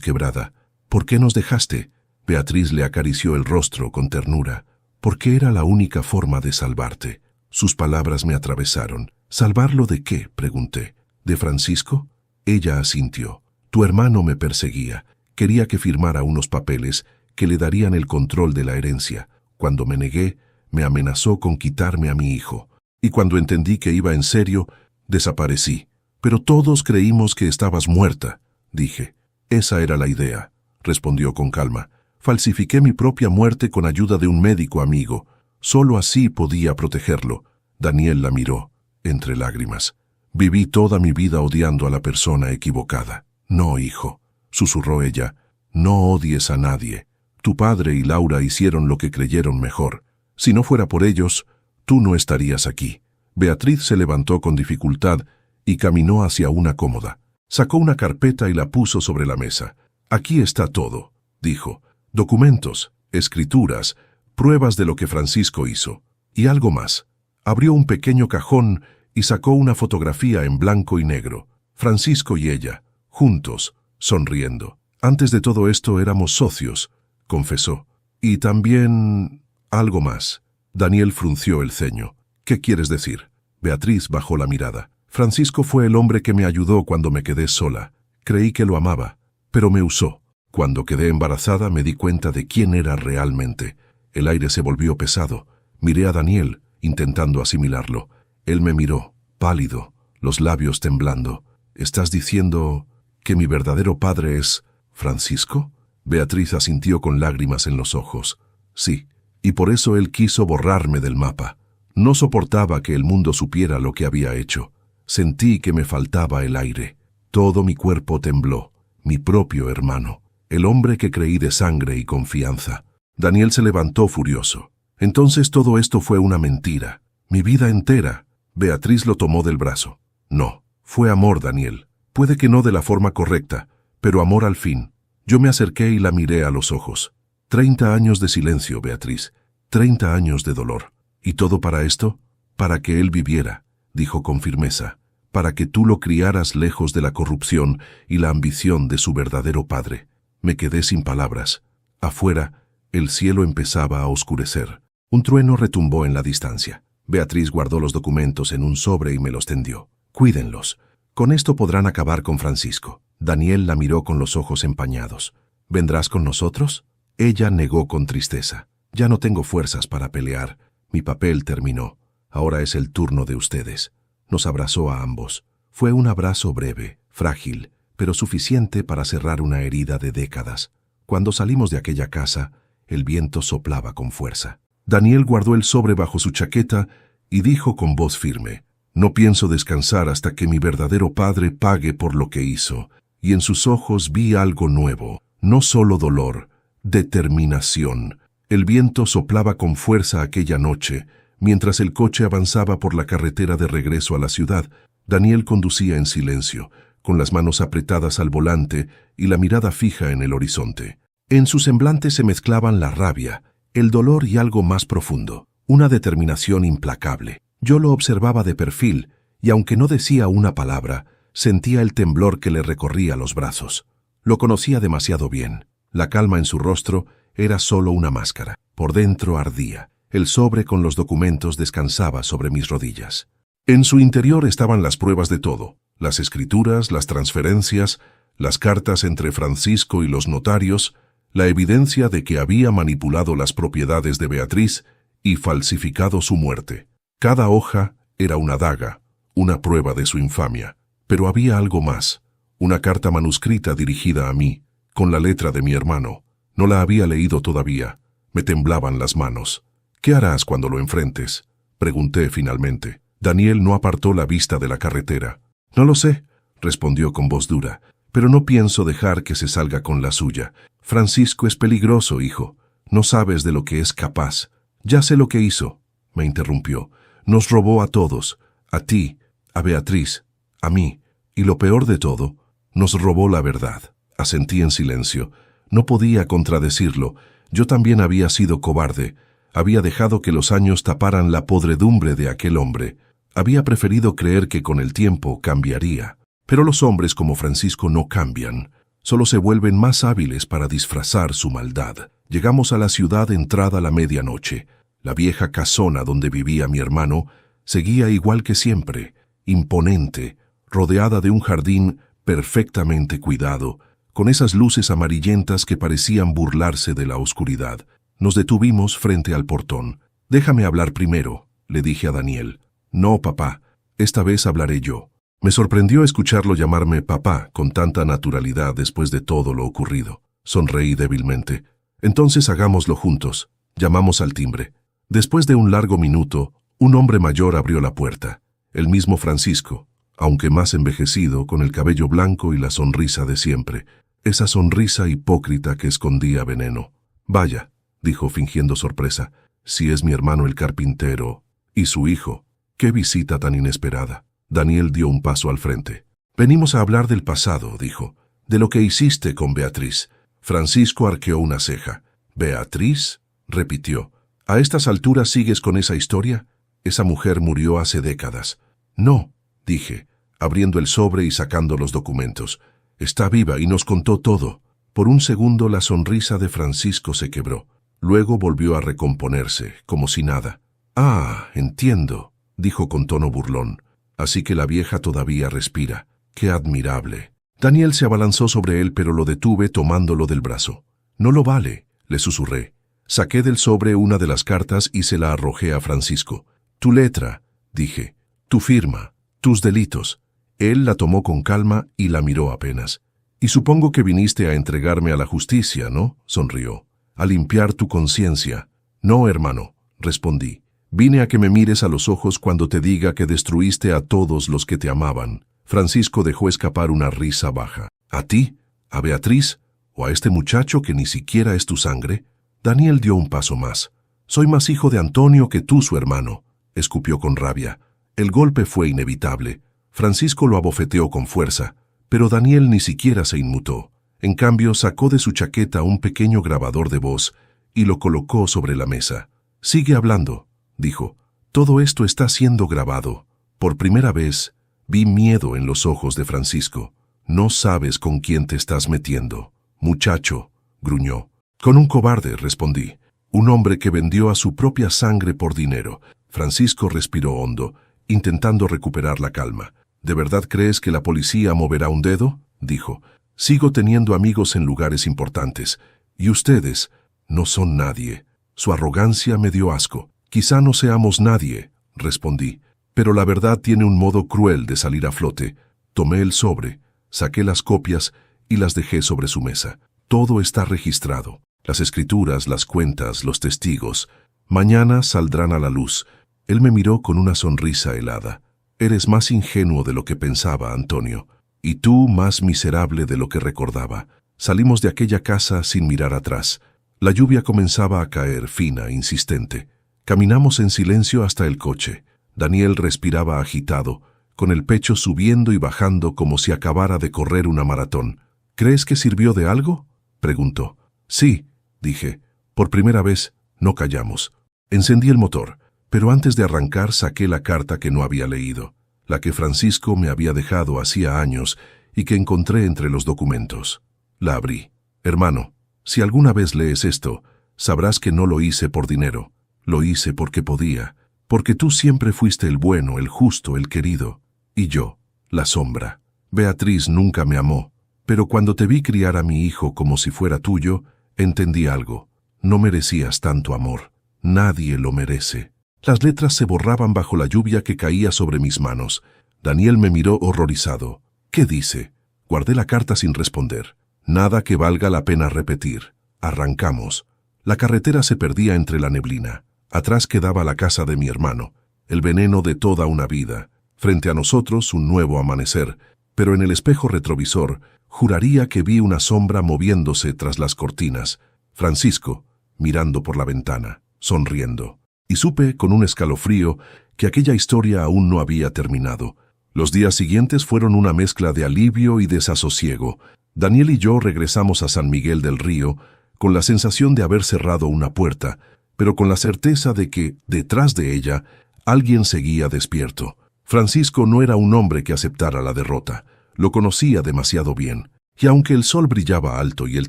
quebrada. ¿Por qué nos dejaste? Beatriz le acarició el rostro con ternura. Porque era la única forma de salvarte. Sus palabras me atravesaron. ¿Salvarlo de qué?, pregunté. ¿De Francisco? Ella asintió. Tu hermano me perseguía. Quería que firmara unos papeles que le darían el control de la herencia. Cuando me negué, me amenazó con quitarme a mi hijo. Y cuando entendí que iba en serio, desaparecí. Pero todos creímos que estabas muerta, dije. Esa era la idea, respondió con calma. Falsifiqué mi propia muerte con ayuda de un médico amigo. Solo así podía protegerlo. Daniel la miró, entre lágrimas. Viví toda mi vida odiando a la persona equivocada. No, hijo, susurró ella. No odies a nadie. Tu padre y Laura hicieron lo que creyeron mejor. Si no fuera por ellos, tú no estarías aquí. Beatriz se levantó con dificultad y caminó hacia una cómoda. Sacó una carpeta y la puso sobre la mesa. Aquí está todo, dijo. Documentos, escrituras, pruebas de lo que Francisco hizo. Y algo más. Abrió un pequeño cajón y sacó una fotografía en blanco y negro. Francisco y ella, juntos, sonriendo. Antes de todo esto éramos socios, confesó. Y también algo más. Daniel frunció el ceño. ¿Qué quieres decir? Beatriz bajó la mirada. Francisco fue el hombre que me ayudó cuando me quedé sola. Creí que lo amaba, pero me usó. Cuando quedé embarazada me di cuenta de quién era realmente. El aire se volvió pesado. Miré a Daniel, intentando asimilarlo. Él me miró, pálido, los labios temblando. ¿Estás diciendo que mi verdadero padre es Francisco? Beatriz asintió con lágrimas en los ojos. Sí, y por eso él quiso borrarme del mapa. No soportaba que el mundo supiera lo que había hecho. Sentí que me faltaba el aire. Todo mi cuerpo tembló. Mi propio hermano, el hombre que creí de sangre y confianza. Daniel se levantó furioso. Entonces todo esto fue una mentira. Mi vida entera. Beatriz lo tomó del brazo. No, fue amor, Daniel. Puede que no de la forma correcta, pero amor al fin. Yo me acerqué y la miré a los ojos. 30 años de silencio, Beatriz. 30 años de dolor. ¿Y todo para esto? Para que él viviera, dijo con firmeza. Para que tú lo criaras lejos de la corrupción y la ambición de su verdadero padre. Me quedé sin palabras. Afuera, el cielo empezaba a oscurecer. Un trueno retumbó en la distancia. Beatriz guardó los documentos en un sobre y me los tendió. Cuídenlos. Con esto podrán acabar con Francisco. Daniel la miró con los ojos empañados. ¿Vendrás con nosotros? Ella negó con tristeza. Ya no tengo fuerzas para pelear. Mi papel terminó. Ahora es el turno de ustedes. Nos abrazó a ambos. Fue un abrazo breve, frágil, pero suficiente para cerrar una herida de décadas. Cuando salimos de aquella casa, el viento soplaba con fuerza. Daniel guardó el sobre bajo su chaqueta y dijo con voz firme: «No pienso descansar hasta que mi verdadero padre pague por lo que hizo». Y en sus ojos vi algo nuevo, no solo dolor, determinación. El viento soplaba con fuerza aquella noche. Mientras el coche avanzaba por la carretera de regreso a la ciudad, Daniel conducía en silencio, con las manos apretadas al volante y la mirada fija en el horizonte. En su semblante se mezclaban la rabia, el dolor y algo más profundo, una determinación implacable. Yo lo observaba de perfil, y aunque no decía una palabra, sentía el temblor que le recorría los brazos. Lo conocía demasiado bien. La calma en su rostro era solo una máscara. Por dentro ardía. El sobre con los documentos descansaba sobre mis rodillas. En su interior estaban las pruebas de todo, las escrituras, las transferencias, las cartas entre Francisco y los notarios, la evidencia de que había manipulado las propiedades de Beatriz y falsificado su muerte. Cada hoja era una daga, una prueba de su infamia. Pero había algo más, una carta manuscrita dirigida a mí, con la letra de mi hermano. No la había leído todavía. Me temblaban las manos. «¿Qué harás cuando lo enfrentes?», pregunté finalmente. Daniel no apartó la vista de la carretera. «No lo sé», respondió con voz dura, «pero no pienso dejar que se salga con la suya. Francisco es peligroso, hijo. No sabes de lo que es capaz». «Ya sé lo que hizo», me interrumpió. «Nos robó a todos, a ti, a Beatriz, a mí, y lo peor de todo, nos robó la verdad». Asentí en silencio. No podía contradecirlo. Yo también había sido cobarde. Había dejado que los años taparan la podredumbre de aquel hombre. Había preferido creer que con el tiempo cambiaría. Pero los hombres como Francisco no cambian. Solo se vuelven más hábiles para disfrazar su maldad. Llegamos a la ciudad entrada la medianoche. La vieja casona donde vivía mi hermano seguía igual que siempre, imponente, rodeada de un jardín perfectamente cuidado, con esas luces amarillentas que parecían burlarse de la oscuridad. Nos detuvimos frente al portón. «Déjame hablar primero», le dije a Daniel. «No, papá, esta vez hablaré yo». Me sorprendió escucharlo llamarme papá con tanta naturalidad después de todo lo ocurrido. Sonreí débilmente. «Entonces hagámoslo juntos». Llamamos al timbre. Después de un largo minuto, un hombre mayor abrió la puerta. El mismo Francisco, aunque más envejecido, con el cabello blanco y la sonrisa de siempre. Esa sonrisa hipócrita que escondía veneno. «Vaya», dijo fingiendo sorpresa, «si es mi hermano el carpintero y su hijo. ¡Qué visita tan inesperada!». Daniel dio un paso al frente. «Venimos a hablar del pasado», dijo, «de lo que hiciste con Beatriz». Francisco arqueó una ceja. «¿Beatriz?», repitió. «¿A estas alturas sigues con esa historia? Esa mujer murió hace décadas». «No», dije, abriendo el sobre y sacando los documentos. «Está viva y nos contó todo». Por un segundo la sonrisa de Francisco se quebró. Luego volvió a recomponerse, como si nada. «Ah, entiendo», dijo con tono burlón. «Así que la vieja todavía respira. ¡Qué admirable!». Daniel se abalanzó sobre él, pero lo detuve tomándolo del brazo. «No lo vale», le susurré. Saqué del sobre una de las cartas y se la arrojé a Francisco. «Tu letra», dije, «tu firma, tus delitos». Él la tomó con calma y la miró apenas. «Y supongo que viniste a entregarme a la justicia, ¿no?», sonrió. «A limpiar tu conciencia». «No, hermano», respondí. «Vine a que me mires a los ojos cuando te diga que destruiste a todos los que te amaban». Francisco dejó escapar una risa baja. «¿A ti? ¿A Beatriz? ¿O a este muchacho que ni siquiera es tu sangre?». Daniel dio un paso más. «Soy más hijo de Antonio que tú, su hermano», escupió con rabia. El golpe fue inevitable. Francisco lo abofeteó con fuerza, pero Daniel ni siquiera se inmutó. En cambio, sacó de su chaqueta un pequeño grabador de voz y lo colocó sobre la mesa. «Sigue hablando», dijo. «Todo esto está siendo grabado». Por primera vez, vi miedo en los ojos de Francisco. «No sabes con quién te estás metiendo, muchacho», gruñó. «Con un cobarde», respondí. «Un hombre que vendió a su propia sangre por dinero». Francisco respiró hondo, intentando recuperar la calma. «¿De verdad crees que la policía moverá un dedo?», dijo. «Sigo teniendo amigos en lugares importantes. Y ustedes no son nadie». Su arrogancia me dio asco. «Quizá no seamos nadie», respondí. «Pero la verdad tiene un modo cruel de salir a flote». Tomé el sobre, saqué las copias y las dejé sobre su mesa. «Todo está registrado. Las escrituras, las cuentas, los testigos. Mañana saldrán a la luz». Él me miró con una sonrisa helada. «Eres más ingenuo de lo que pensaba, Antonio. Y tú más miserable de lo que recordaba». Salimos de aquella casa sin mirar atrás. La lluvia comenzaba a caer, fina, insistente. Caminamos en silencio hasta el coche. Daniel respiraba agitado, con el pecho subiendo y bajando como si acabara de correr una maratón. «¿Crees que sirvió de algo?», preguntó. «Sí», dije. Por primera vez, no callamos. Encendí el motor, pero antes de arrancar saqué la carta que no había leído, la que Francisco me había dejado hacía años y que encontré entre los documentos. La abrí. «Hermano, si alguna vez lees esto, sabrás que no lo hice por dinero. Lo hice porque podía, porque tú siempre fuiste el bueno, el justo, el querido. Y yo, la sombra. Beatriz nunca me amó, pero cuando te vi criar a mi hijo como si fuera tuyo, entendí algo. No merecías tanto amor. Nadie lo merece». Las letras se borraban bajo la lluvia que caía sobre mis manos. Daniel me miró horrorizado. «¿Qué dice?». Guardé la carta sin responder. Nada que valga la pena repetir. Arrancamos. La carretera se perdía entre la neblina. Atrás quedaba la casa de mi hermano, el veneno de toda una vida. Frente a nosotros un nuevo amanecer, pero en el espejo retrovisor juraría que vi una sombra moviéndose tras las cortinas. Francisco, mirando por la ventana, sonriendo. Y supe con un escalofrío que aquella historia aún no había terminado. Los días siguientes fueron una mezcla de alivio y desasosiego. Daniel y yo regresamos a San Miguel del Río con la sensación de haber cerrado una puerta pero con la certeza de que, detrás de ella, alguien seguía despierto. Francisco no era un hombre que aceptara la derrota. Lo conocía demasiado bien. Y aunque el sol brillaba alto y el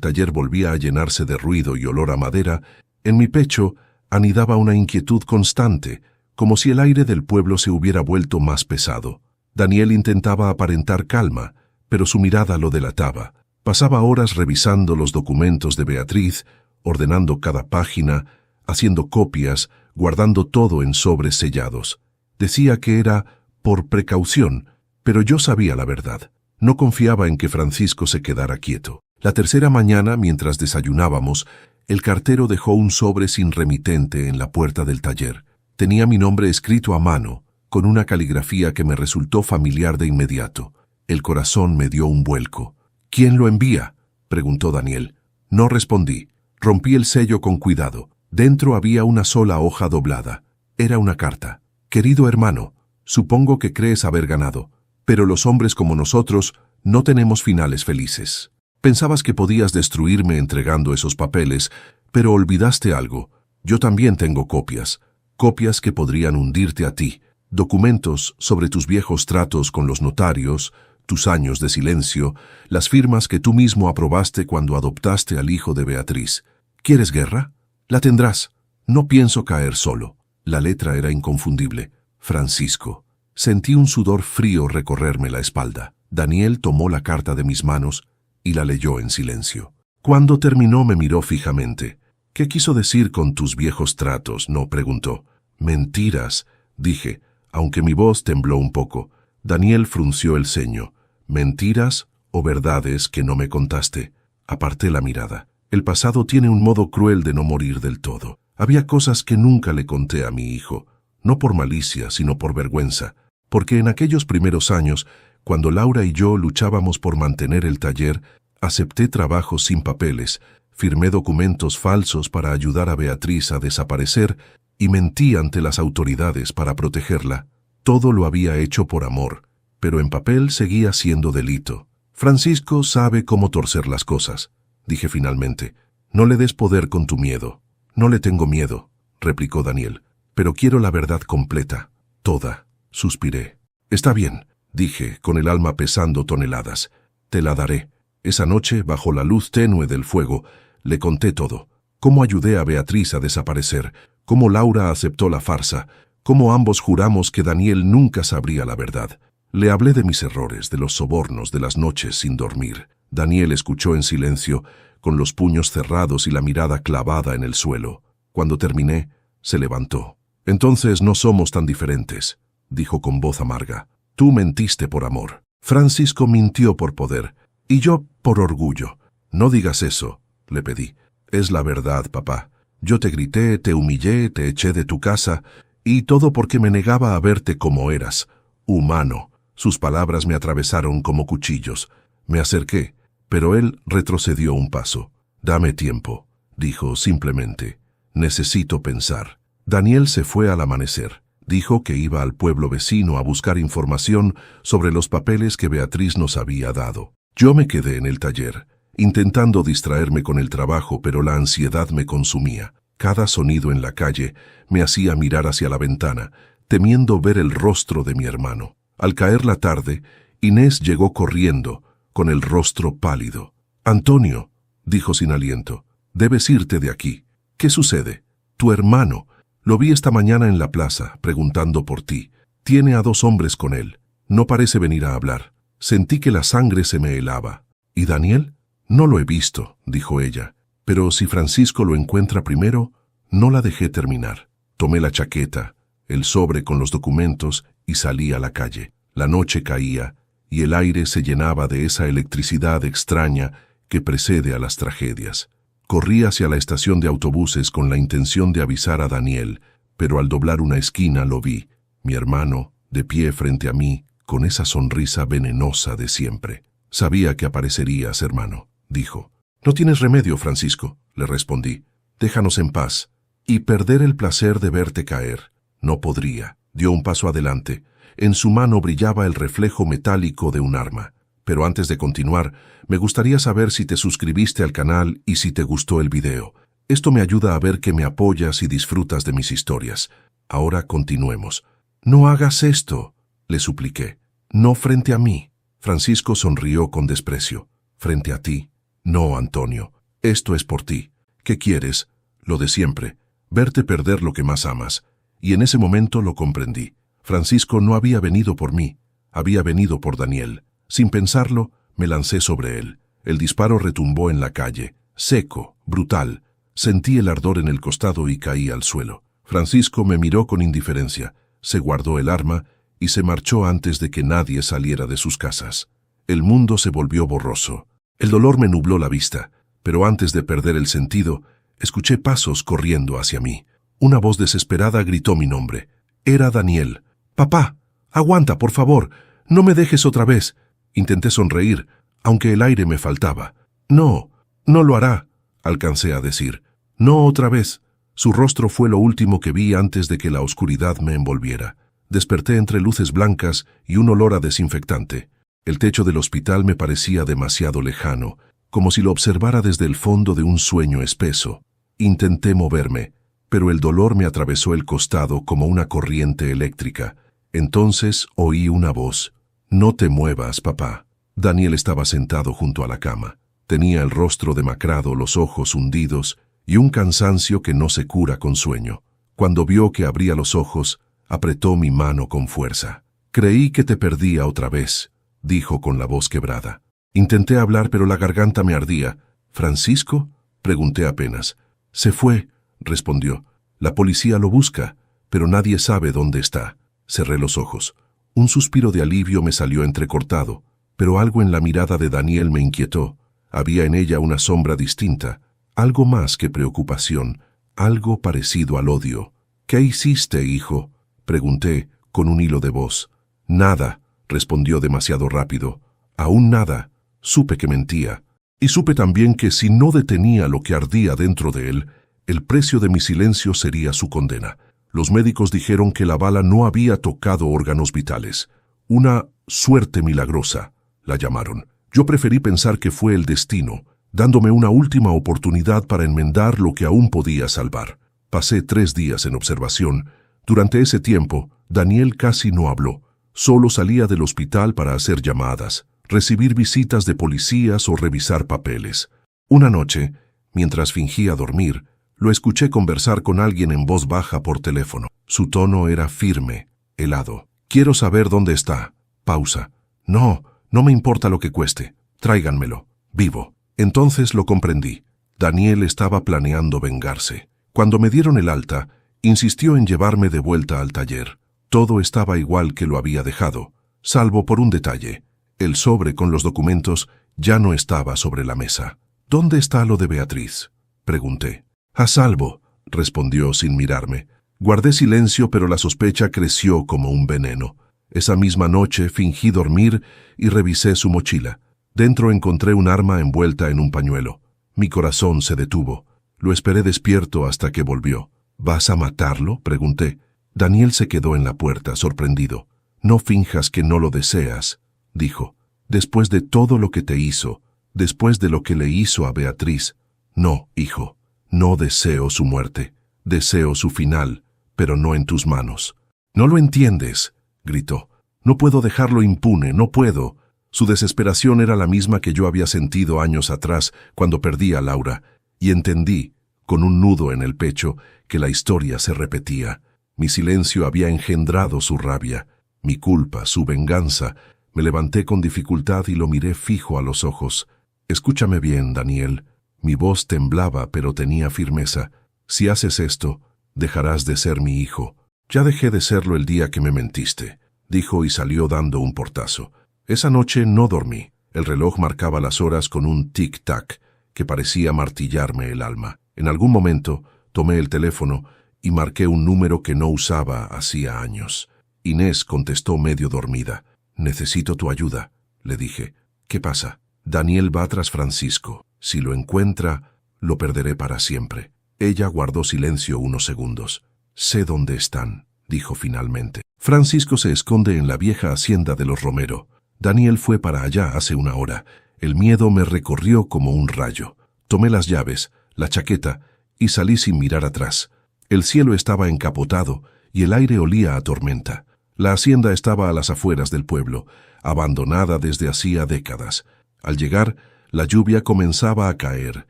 taller volvía a llenarse de ruido y olor a madera, en mi pecho anidaba una inquietud constante, como si el aire del pueblo se hubiera vuelto más pesado. Daniel intentaba aparentar calma, pero su mirada lo delataba. Pasaba horas revisando los documentos de Beatriz, ordenando cada página, haciendo copias, guardando todo en sobres sellados. Decía que era por precaución, pero yo sabía la verdad. No confiaba en que Francisco se quedara quieto. La tercera mañana, mientras desayunábamos, el cartero dejó un sobre sin remitente en la puerta del taller. Tenía mi nombre escrito a mano, con una caligrafía que me resultó familiar de inmediato. El corazón me dio un vuelco. «¿Quién lo envía?», preguntó Daniel. No respondí. Rompí el sello con cuidado. Dentro había una sola hoja doblada. Era una carta. «Querido hermano, supongo que crees haber ganado, pero los hombres como nosotros no tenemos finales felices. Pensabas que podías destruirme entregando esos papeles, pero olvidaste algo. Yo también tengo copias. Copias que podrían hundirte a ti. Documentos sobre tus viejos tratos con los notarios, tus años de silencio, las firmas que tú mismo aprobaste cuando adoptaste al hijo de Beatriz. ¿Quieres guerra? La tendrás. No pienso caer solo». La letra era inconfundible. Francisco. Sentí un sudor frío recorrerme la espalda. Daniel tomó la carta de mis manos y la leyó en silencio. Cuando terminó me miró fijamente. «¿Qué quiso decir con tus viejos tratos?», no preguntó. «Mentiras», dije, aunque mi voz tembló un poco. Daniel frunció el ceño. «¿Mentiras o verdades que no me contaste?». Aparté la mirada. El pasado tiene un modo cruel de no morir del todo. Había cosas que nunca le conté a mi hijo, no por malicia, sino por vergüenza, porque en aquellos primeros años, cuando Laura y yo luchábamos por mantener el taller, acepté trabajos sin papeles, firmé documentos falsos para ayudar a Beatriz a desaparecer y mentí ante las autoridades para protegerla. Todo lo había hecho por amor, pero en papel seguía siendo delito. «Francisco sabe cómo torcer las cosas», dije finalmente. «No le des poder con tu miedo». «No le tengo miedo», replicó Daniel, «pero quiero la verdad completa, toda», suspiré. «Está bien», dije, con el alma pesando toneladas. «Te la daré». Esa noche, bajo la luz tenue del fuego, le conté todo. Cómo ayudé a Beatriz a desaparecer, cómo Laura aceptó la farsa, cómo ambos juramos que Daniel nunca sabría la verdad. Le hablé de mis errores, de los sobornos, de las noches sin dormir. Daniel escuchó en silencio, con los puños cerrados y la mirada clavada en el suelo. Cuando terminé, se levantó. «Entonces no somos tan diferentes», dijo con voz amarga. «Tú mentiste por amor. Francisco mintió por poder, y yo por orgullo. No digas eso», le pedí. «Es la verdad, papá. Yo te grité, te humillé, te eché de tu casa, y todo porque me negaba a verte como eras, humano». Sus palabras me atravesaron como cuchillos. Me acerqué, pero él retrocedió un paso. «Dame tiempo», dijo simplemente. «Necesito pensar». Daniel se fue al amanecer. Dijo que iba al pueblo vecino a buscar información sobre los papeles que Beatriz nos había dado. Yo me quedé en el taller, intentando distraerme con el trabajo, pero la ansiedad me consumía. Cada sonido en la calle me hacía mirar hacia la ventana, temiendo ver el rostro de mi hermano. Al caer la tarde, Inés llegó corriendo, con el rostro pálido. «Antonio», dijo sin aliento, «debes irte de aquí». «¿Qué sucede?» «Tu hermano. Lo vi esta mañana en la plaza, preguntando por ti. Tiene a 2 hombres con él. No parece venir a hablar». Sentí que la sangre se me helaba. «¿Y Daniel?» «No lo he visto», dijo ella. «Pero si Francisco lo encuentra primero». No la dejé terminar. Tomé la chaqueta, el sobre con los documentos y salí a la calle. La noche caía y el aire se llenaba de esa electricidad extraña que precede a las tragedias. Corrí hacia la estación de autobuses con la intención de avisar a Daniel, pero al doblar una esquina lo vi, mi hermano, de pie frente a mí, con esa sonrisa venenosa de siempre. «Sabía que aparecerías, hermano», dijo. «No tienes remedio, Francisco», le respondí. «Déjanos en paz. Y perder el placer de verte caer». No podría. Dio un paso adelante. En su mano brillaba el reflejo metálico de un arma. «Pero antes de continuar, me gustaría saber si te suscribiste al canal y si te gustó el video. Esto me ayuda a ver que me apoyas y disfrutas de mis historias. Ahora continuemos. No hagas esto, le supliqué. No frente a mí. Francisco sonrió con desprecio. Frente a ti. No, Antonio. Esto es por ti. ¿Qué quieres? Lo de siempre. Verte perder lo que más amas. Y en ese momento lo comprendí. Francisco no había venido por mí. Había venido por Daniel. Sin pensarlo, me lancé sobre él. El disparo retumbó en la calle. Seco, brutal. Sentí el ardor en el costado y caí al suelo. Francisco me miró con indiferencia. Se guardó el arma y se marchó antes de que nadie saliera de sus casas. El mundo se volvió borroso. El dolor me nubló la vista, pero antes de perder el sentido, escuché pasos corriendo hacia mí. Una voz desesperada gritó mi nombre. Era Daniel. «Papá, aguanta, por favor, no me dejes otra vez». Intenté sonreír, aunque el aire me faltaba. «No, no lo hará», alcancé a decir. «No otra vez». Su rostro fue lo último que vi antes de que la oscuridad me envolviera. Desperté entre luces blancas y un olor a desinfectante. El techo del hospital me parecía demasiado lejano, como si lo observara desde el fondo de un sueño espeso. Intenté moverme, pero el dolor me atravesó el costado como una corriente eléctrica. Entonces oí una voz. «No te muevas, papá». Daniel estaba sentado junto a la cama. Tenía el rostro demacrado, los ojos hundidos y un cansancio que no se cura con sueño. Cuando vio que abría los ojos, apretó mi mano con fuerza. «Creí que te perdía otra vez», dijo con la voz quebrada. Intenté hablar, pero la garganta me ardía. «¿Francisco?», pregunté apenas. «Se fue», respondió. «La policía lo busca, pero nadie sabe dónde está». Cerré los ojos. Un suspiro de alivio me salió entrecortado, pero algo en la mirada de Daniel me inquietó. Había en ella una sombra distinta, algo más que preocupación, algo parecido al odio. «¿Qué hiciste, hijo?», pregunté con un hilo de voz. «Nada», respondió demasiado rápido. «Aún nada». Supe que mentía. Y supe también que si no detenía lo que ardía dentro de él, el precio de mi silencio sería su condena. Los médicos dijeron que la bala no había tocado órganos vitales. Una suerte milagrosa, la llamaron. Yo preferí pensar que fue el destino, dándome una última oportunidad para enmendar lo que aún podía salvar. Pasé 3 días en observación. Durante ese tiempo, Daniel casi no habló. Solo salía del hospital para hacer llamadas, recibir visitas de policías o revisar papeles. Una noche, mientras fingía dormir, lo escuché conversar con alguien en voz baja por teléfono. Su tono era firme, helado. «Quiero saber dónde está». Pausa. «No, no me importa lo que cueste. Tráiganmelo. Vivo». Entonces lo comprendí. Daniel estaba planeando vengarse. Cuando me dieron el alta, insistió en llevarme de vuelta al taller. Todo estaba igual que lo había dejado, salvo por un detalle. El sobre con los documentos ya no estaba sobre la mesa. «¿Dónde está lo de Beatriz?», pregunté. «A salvo», respondió sin mirarme. Guardé silencio, pero la sospecha creció como un veneno. Esa misma noche fingí dormir y revisé su mochila. Dentro encontré un arma envuelta en un pañuelo. Mi corazón se detuvo. Lo esperé despierto hasta que volvió. «¿Vas a matarlo?», pregunté. Daniel se quedó en la puerta, sorprendido. «No finjas que no lo deseas», dijo. «Después de todo lo que te hizo, después de lo que le hizo a Beatriz». «No, hijo, no deseo su muerte. Deseo su final, pero no en tus manos». «No lo entiendes», gritó. «No puedo dejarlo impune, no puedo». Su desesperación era la misma que yo había sentido años atrás cuando perdí a Laura, y entendí, con un nudo en el pecho, que la historia se repetía. Mi silencio había engendrado su rabia, mi culpa, su venganza. Me levanté con dificultad y lo miré fijo a los ojos. «Escúchame bien, Daniel». Mi voz temblaba, pero tenía firmeza. «Si haces esto, dejarás de ser mi hijo». «Ya dejé de serlo el día que me mentiste», dijo y salió dando un portazo. Esa noche no dormí. El reloj marcaba las horas con un tic-tac que parecía martillarme el alma. En algún momento tomé el teléfono y marqué un número que no usaba hacía años. Inés contestó medio dormida. «Necesito tu ayuda», le dije. «¿Qué pasa?» «Daniel va tras Francisco. Si lo encuentra, lo perderé para siempre». Ella guardó silencio unos segundos. «Sé dónde están», dijo finalmente. «Francisco se esconde en la vieja hacienda de los Romero. Daniel fue para allá hace una hora. El miedo me recorrió como un rayo. Tomé las llaves, la chaqueta y salí sin mirar atrás. El cielo estaba encapotado y el aire olía a tormenta. La hacienda estaba a las afueras del pueblo, abandonada desde hacía décadas. Al llegar, la lluvia comenzaba a caer,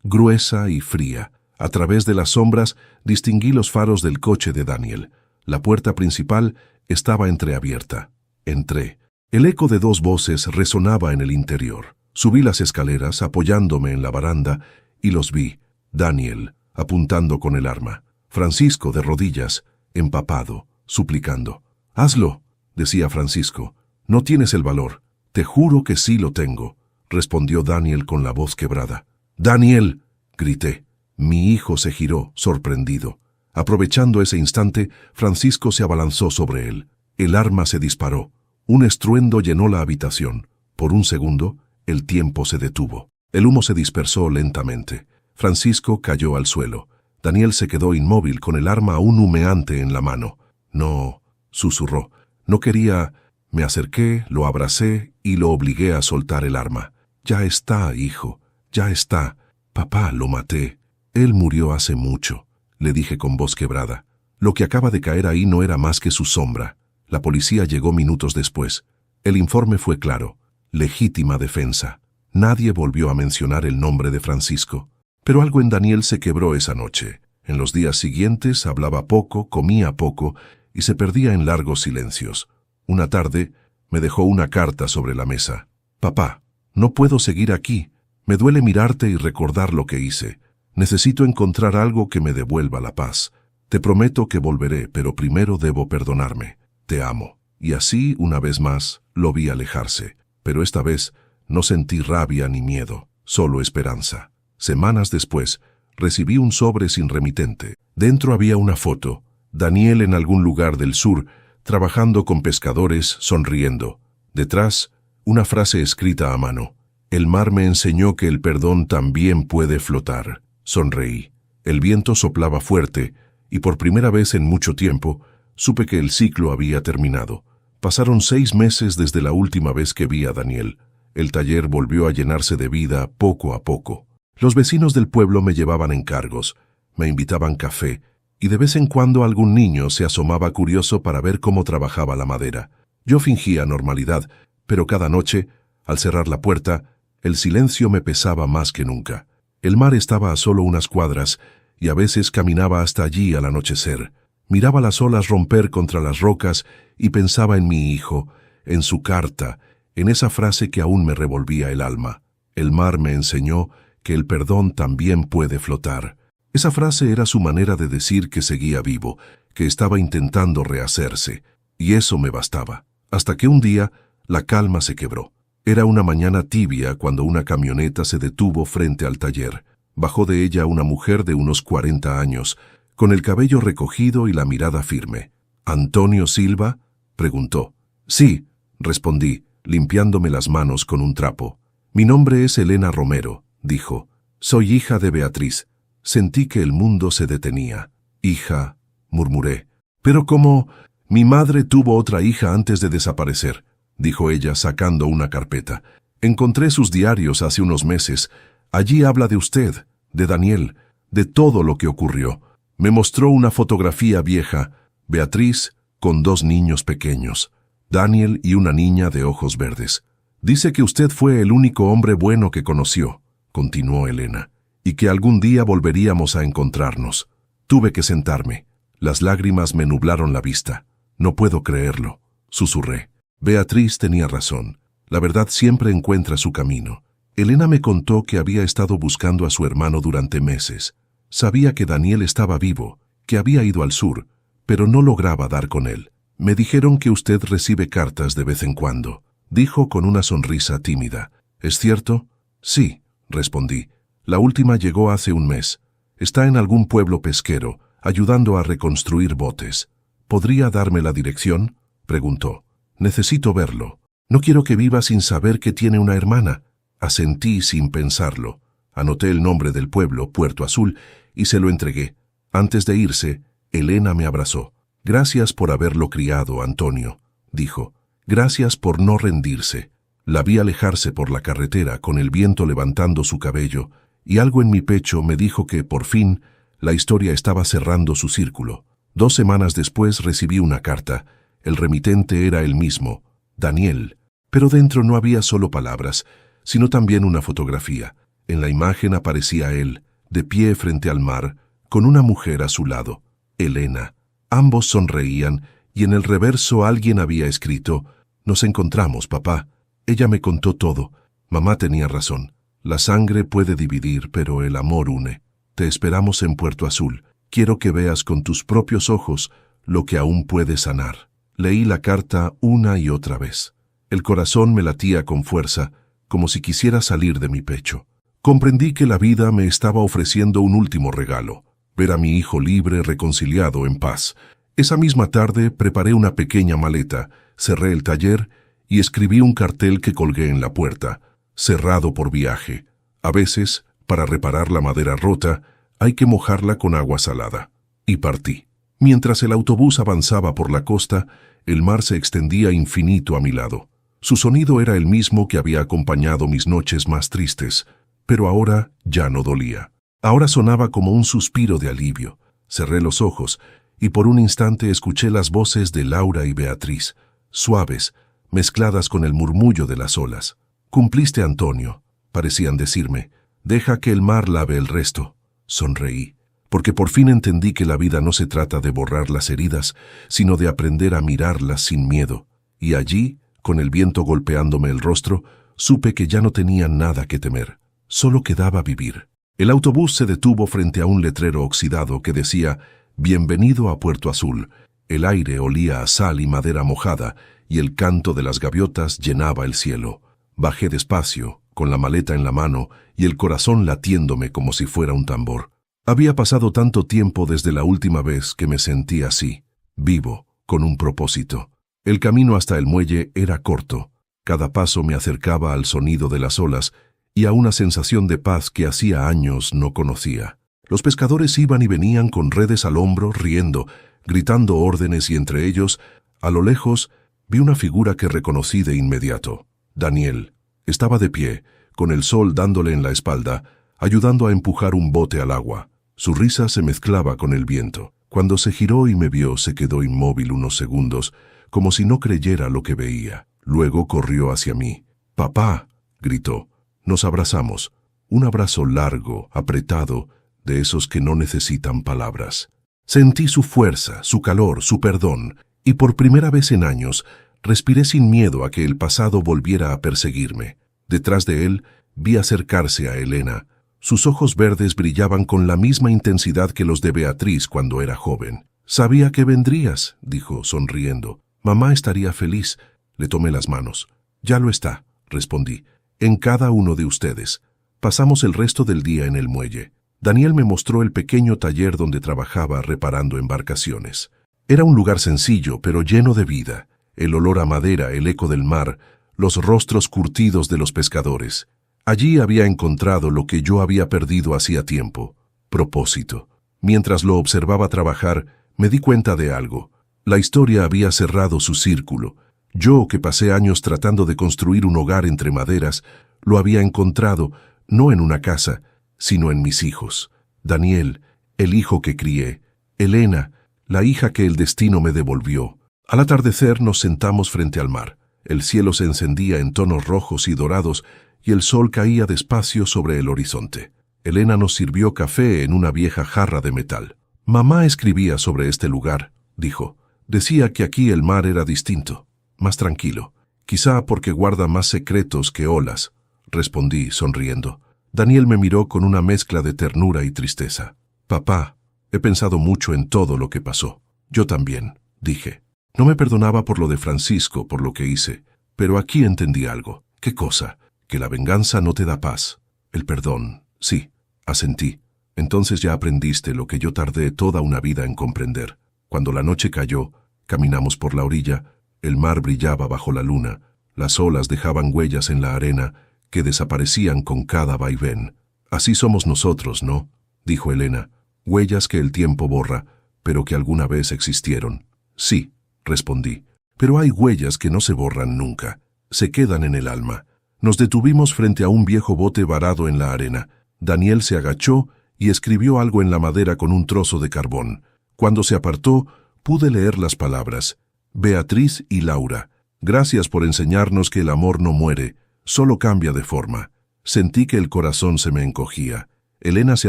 gruesa y fría. A través de las sombras distinguí los faros del coche de Daniel. La puerta principal estaba entreabierta. Entré. El eco de 2 voces resonaba en el interior. Subí las escaleras apoyándome en la baranda y los vi. Daniel, apuntando con el arma. Francisco de rodillas, empapado, suplicando. «Hazlo», decía Francisco. «No tienes el valor». «Te juro que sí lo tengo», respondió Daniel con la voz quebrada. «¡Daniel!», grité. Mi hijo se giró, sorprendido. Aprovechando ese instante, Francisco se abalanzó sobre él. El arma se disparó. Un estruendo llenó la habitación. Por un segundo, el tiempo se detuvo. El humo se dispersó lentamente. Francisco cayó al suelo. Daniel se quedó inmóvil con el arma aún humeante en la mano. «No», susurró. «No quería». Me acerqué, lo abracé y lo obligué a soltar el arma. «Ya está, hijo, ya está. Papá, lo maté. Él murió hace mucho», le dije con voz quebrada. Lo que acaba de caer ahí no era más que su sombra. La policía llegó minutos después. El informe fue claro. Legítima defensa. Nadie volvió a mencionar el nombre de Francisco. Pero algo en Daniel se quebró esa noche. En los días siguientes hablaba poco, comía poco y se perdía en largos silencios. Una tarde me dejó una carta sobre la mesa. «Papá, no puedo seguir aquí. Me duele mirarte y recordar lo que hice. Necesito encontrar algo que me devuelva la paz. Te prometo que volveré, pero primero debo perdonarme. Te amo». Y así, una vez más, lo vi alejarse. Pero esta vez no sentí rabia ni miedo, solo esperanza. Semanas después, recibí un sobre sin remitente. Dentro había una foto. Daniel en algún lugar del sur, trabajando con pescadores, sonriendo. Detrás, una frase escrita a mano. «El mar me enseñó que el perdón también puede flotar». Sonreí. El viento soplaba fuerte, y por primera vez en mucho tiempo, supe que el ciclo había terminado. Pasaron 6 meses desde la última vez que vi a Daniel. El taller volvió a llenarse de vida poco a poco. Los vecinos del pueblo me llevaban encargos, me invitaban café, y de vez en cuando algún niño se asomaba curioso para ver cómo trabajaba la madera. Yo fingía normalidad, pero cada noche, al cerrar la puerta, el silencio me pesaba más que nunca. El mar estaba a solo unas cuadras, y a veces caminaba hasta allí al anochecer. Miraba las olas romper contra las rocas y pensaba en mi hijo, en su carta, en esa frase que aún me revolvía el alma. El mar me enseñó que el perdón también puede flotar. Esa frase era su manera de decir que seguía vivo, que estaba intentando rehacerse, y eso me bastaba. Hasta que un día la calma se quebró. Era una mañana tibia cuando una camioneta se detuvo frente al taller. Bajó de ella una mujer de unos 40 años, con el cabello recogido y la mirada firme. «¿Antonio Silva?», preguntó. «Sí», respondí, limpiándome las manos con un trapo. «Mi nombre es Elena Romero», dijo. «Soy hija de Beatriz». Sentí que el mundo se detenía. «Hija», murmuré. «Pero ¿cómo? Mi madre tuvo otra hija antes de desaparecer», dijo ella sacando una carpeta. «Encontré sus diarios hace unos meses. Allí habla de usted, de Daniel, de todo lo que ocurrió». Me mostró una fotografía vieja, Beatriz con 2 niños pequeños, Daniel y una niña de ojos verdes. «Dice que usted fue el único hombre bueno que conoció», continuó Elena, «y que algún día volveríamos a encontrarnos». Tuve que sentarme. Las lágrimas me nublaron la vista. «No puedo creerlo», susurré. Beatriz tenía razón. La verdad siempre encuentra su camino. Elena me contó que había estado buscando a su hermano durante meses. Sabía que Daniel estaba vivo, que había ido al sur, pero no lograba dar con él. «Me dijeron que usted recibe cartas de vez en cuando», dijo con una sonrisa tímida. «¿Es cierto?» «Sí», respondí. «La última llegó hace un mes. Está en algún pueblo pesquero, ayudando a reconstruir botes». «¿Podría darme la dirección?», preguntó. «Necesito verlo. No quiero que viva sin saber que tiene una hermana». Asentí sin pensarlo. Anoté el nombre del pueblo, Puerto Azul, y se lo entregué. Antes de irse, Elena me abrazó. «Gracias por haberlo criado, Antonio», dijo. «Gracias por no rendirse». La vi alejarse por la carretera con el viento levantando su cabello, y algo en mi pecho me dijo que, por fin, La historia estaba cerrando su círculo. 2 semanas después recibí una carta. El remitente era el mismo, Daniel, pero dentro no había solo palabras, sino también una fotografía. En la imagen aparecía él, de pie frente al mar, con una mujer a su lado, Elena. Ambos sonreían y en el reverso alguien había escrito: «Nos encontramos, papá». Ella me contó todo. Mamá tenía razón. La sangre puede dividir, pero el amor une. Te esperamos en Puerto Azul. Quiero que veas con tus propios ojos lo que aún puede sanar. Leí la carta una y otra vez. El corazón me latía con fuerza, como si quisiera salir de mi pecho. Comprendí que la vida me estaba ofreciendo un último regalo: ver a mi hijo libre, reconciliado, en paz. Esa misma tarde preparé una pequeña maleta, cerré el taller y escribí un cartel que colgué en la puerta: cerrado por viaje. A veces, para reparar la madera rota, hay que mojarla con agua salada. Y partí. Mientras el autobús avanzaba por la costa, el mar se extendía infinito a mi lado. Su sonido era el mismo que había acompañado mis noches más tristes, pero ahora ya no dolía. Ahora sonaba como un suspiro de alivio. Cerré los ojos y por un instante escuché las voces de Laura y Beatriz, suaves, mezcladas con el murmullo de las olas. «Cumpliste, Antonio», parecían decirme. «Deja que el mar lave el resto». Sonreí, porque por fin entendí que la vida no se trata de borrar las heridas, sino de aprender a mirarlas sin miedo. Y allí, con el viento golpeándome el rostro, supe que ya no tenía nada que temer. Solo quedaba vivir. El autobús se detuvo frente a un letrero oxidado que decía: «Bienvenido a Puerto Azul». El aire olía a sal y madera mojada, y el canto de las gaviotas llenaba el cielo. Bajé despacio, con la maleta en la mano y el corazón latiéndome como si fuera un tambor. Había pasado tanto tiempo desde la última vez que me sentí así, vivo, con un propósito. El camino hasta el muelle era corto. Cada paso me acercaba al sonido de las olas y a una sensación de paz que hacía años no conocía. Los pescadores iban y venían con redes al hombro, riendo, gritando órdenes, y entre ellos, a lo lejos, vi una figura que reconocí de inmediato. Daniel. Estaba de pie, con el sol dándole en la espalda, ayudando a empujar un bote al agua. Su risa se mezclaba con el viento. Cuando se giró y me vio, se quedó inmóvil unos segundos, como si no creyera lo que veía. Luego corrió hacia mí. «Papá», gritó. Nos abrazamos. Un abrazo largo, apretado, de esos que no necesitan palabras. Sentí su fuerza, su calor, su perdón, y por primera vez en años respiré sin miedo a que el pasado volviera a perseguirme. Detrás de él vi acercarse a Elena. Sus ojos verdes brillaban con la misma intensidad que los de Beatriz cuando era joven. «Sabía que vendrías», dijo, sonriendo. «Mamá estaría feliz». Le tomé las manos. «Ya lo está», respondí. «En cada uno de ustedes». Pasamos el resto del día en el muelle. Daniel me mostró el pequeño taller donde trabajaba reparando embarcaciones. Era un lugar sencillo, pero lleno de vida. El olor a madera, el eco del mar, los rostros curtidos de los pescadores. Allí había encontrado lo que yo había perdido hacía tiempo: propósito. Mientras lo observaba trabajar, me di cuenta de algo. La historia había cerrado su círculo. Yo, que pasé años tratando de construir un hogar entre maderas, lo había encontrado, no en una casa, sino en mis hijos. Daniel, el hijo que crié. Elena, la hija que el destino me devolvió. Al atardecer nos sentamos frente al mar. El cielo se encendía en tonos rojos y dorados y el sol caía despacio sobre el horizonte. Elena nos sirvió café en una vieja jarra de metal. «Mamá escribía sobre este lugar», dijo. «Decía que aquí el mar era distinto, más tranquilo. Quizá porque guarda más secretos que olas», respondí, sonriendo. Daniel me miró con una mezcla de ternura y tristeza. «Papá, he pensado mucho en todo lo que pasó». «Yo también», dije. No me perdonaba por lo de Francisco, por lo que hice, pero aquí entendí algo. ¿Qué cosa? Que la venganza no te da paz. El perdón, sí, asentí. Entonces ya aprendiste lo que yo tardé toda una vida en comprender. Cuando la noche cayó, caminamos por la orilla, el mar brillaba bajo la luna, las olas dejaban huellas en la arena que desaparecían con cada vaivén. «Así somos nosotros, ¿no?», dijo Elena. «Huellas que el tiempo borra, pero que alguna vez existieron». «Sí», respondí. «Pero hay huellas que no se borran nunca, se quedan en el alma». Nos detuvimos frente a un viejo bote varado en la arena. Daniel se agachó y escribió algo en la madera con un trozo de carbón. Cuando se apartó, pude leer las palabras: Beatriz y Laura, gracias por enseñarnos que el amor no muere, solo cambia de forma. Sentí que el corazón se me encogía. Elena se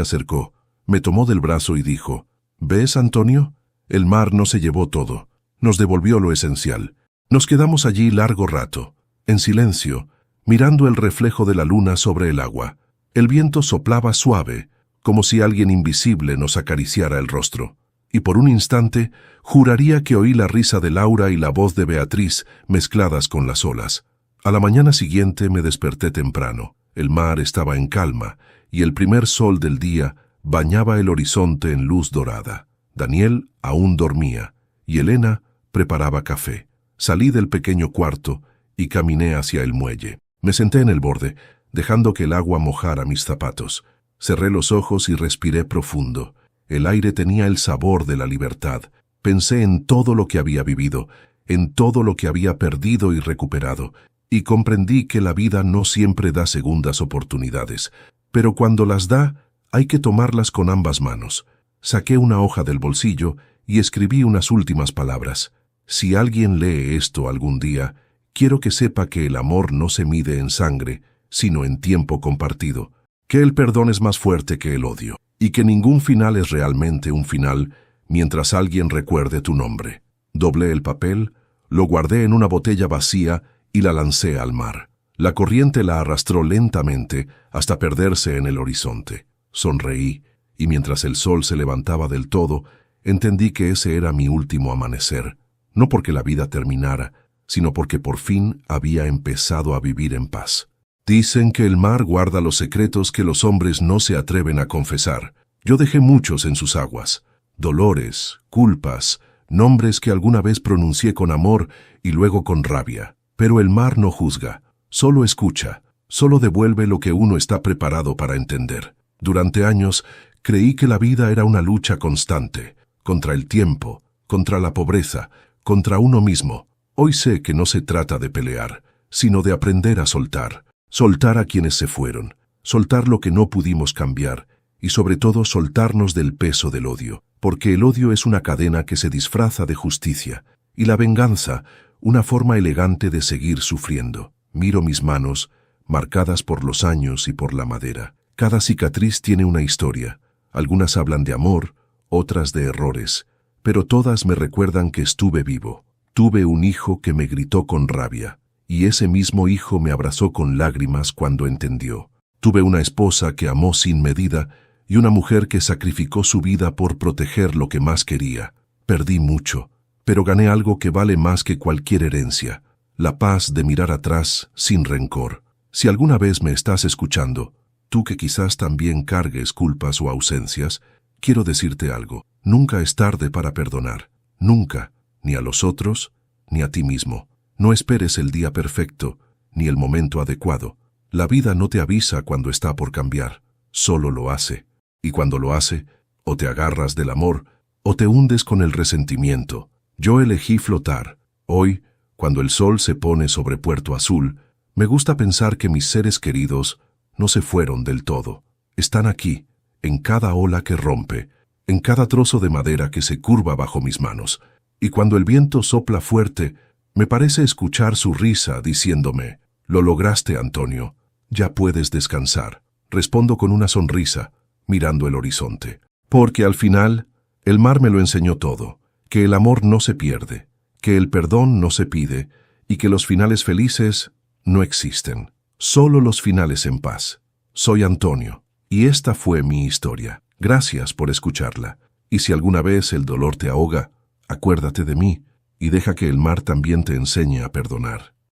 acercó, me tomó del brazo y dijo: ¿Ves, Antonio? El mar no se llevó todo, nos devolvió lo esencial. Nos quedamos allí largo rato, en silencio, mirando el reflejo de la luna sobre el agua. El viento soplaba suave, como si alguien invisible nos acariciara el rostro. Y por un instante, juraría que oí la risa de Laura y la voz de Beatriz mezcladas con las olas. A la mañana siguiente me desperté temprano. El mar estaba en calma, y el primer sol del día bañaba el horizonte en luz dorada. Daniel aún dormía, y Elena preparaba café. Salí del pequeño cuarto y caminé hacia el muelle. Me senté en el borde, dejando que el agua mojara mis zapatos. Cerré los ojos y respiré profundo. El aire tenía el sabor de la libertad. Pensé en todo lo que había vivido, en todo lo que había perdido y recuperado, y comprendí que la vida no siempre da segundas oportunidades, pero cuando las da, hay que tomarlas con ambas manos. Saqué una hoja del bolsillo y escribí unas últimas palabras. Si alguien lee esto algún día, quiero que sepa que el amor no se mide en sangre, sino en tiempo compartido, que el perdón es más fuerte que el odio, y que ningún final es realmente un final mientras alguien recuerde tu nombre. Doblé el papel, lo guardé en una botella vacía y la lancé al mar. La corriente la arrastró lentamente hasta perderse en el horizonte. Sonreí, y mientras el sol se levantaba del todo, entendí que ese era mi último amanecer, no porque la vida terminara, sino porque por fin había empezado a vivir en paz. Dicen que el mar guarda los secretos que los hombres no se atreven a confesar. Yo dejé muchos en sus aguas: dolores, culpas, nombres que alguna vez pronuncié con amor y luego con rabia. Pero el mar no juzga, solo escucha, solo devuelve lo que uno está preparado para entender. Durante años creí que la vida era una lucha constante, contra el tiempo, contra la pobreza, contra uno mismo. Hoy sé que no se trata de pelear, sino de aprender a soltar. Soltar a quienes se fueron, soltar lo que no pudimos cambiar, y sobre todo soltarnos del peso del odio, porque el odio es una cadena que se disfraza de justicia, y la venganza, una forma elegante de seguir sufriendo. Miro mis manos, marcadas por los años y por la madera. Cada cicatriz tiene una historia. Algunas hablan de amor, otras de errores, pero todas me recuerdan que estuve vivo. Tuve un hijo que me gritó con rabia, y ese mismo hijo me abrazó con lágrimas cuando entendió. Tuve una esposa que amó sin medida y una mujer que sacrificó su vida por proteger lo que más quería. Perdí mucho, pero gané algo que vale más que cualquier herencia: la paz de mirar atrás sin rencor. Si alguna vez me estás escuchando, tú que quizás también cargues culpas o ausencias, quiero decirte algo: nunca es tarde para perdonar. Nunca, ni a los otros, ni a ti mismo. No esperes el día perfecto, ni el momento adecuado. La vida no te avisa cuando está por cambiar, solo lo hace. Y cuando lo hace, o te agarras del amor, o te hundes con el resentimiento. Yo elegí flotar. Hoy, cuando el sol se pone sobre Puerto Azul, me gusta pensar que mis seres queridos no se fueron del todo. Están aquí, en cada ola que rompe, en cada trozo de madera que se curva bajo mis manos. Y cuando el viento sopla fuerte, me parece escuchar su risa diciéndome: «Lo lograste, Antonio. Ya puedes descansar». Respondo con una sonrisa, mirando el horizonte. Porque al final, el mar me lo enseñó todo: que el amor no se pierde, que el perdón no se pide y que los finales felices no existen. Solo los finales en paz. Soy Antonio, y esta fue mi historia. Gracias por escucharla. Y si alguna vez el dolor te ahoga, acuérdate de mí y deja que el mar también te enseñe a perdonar.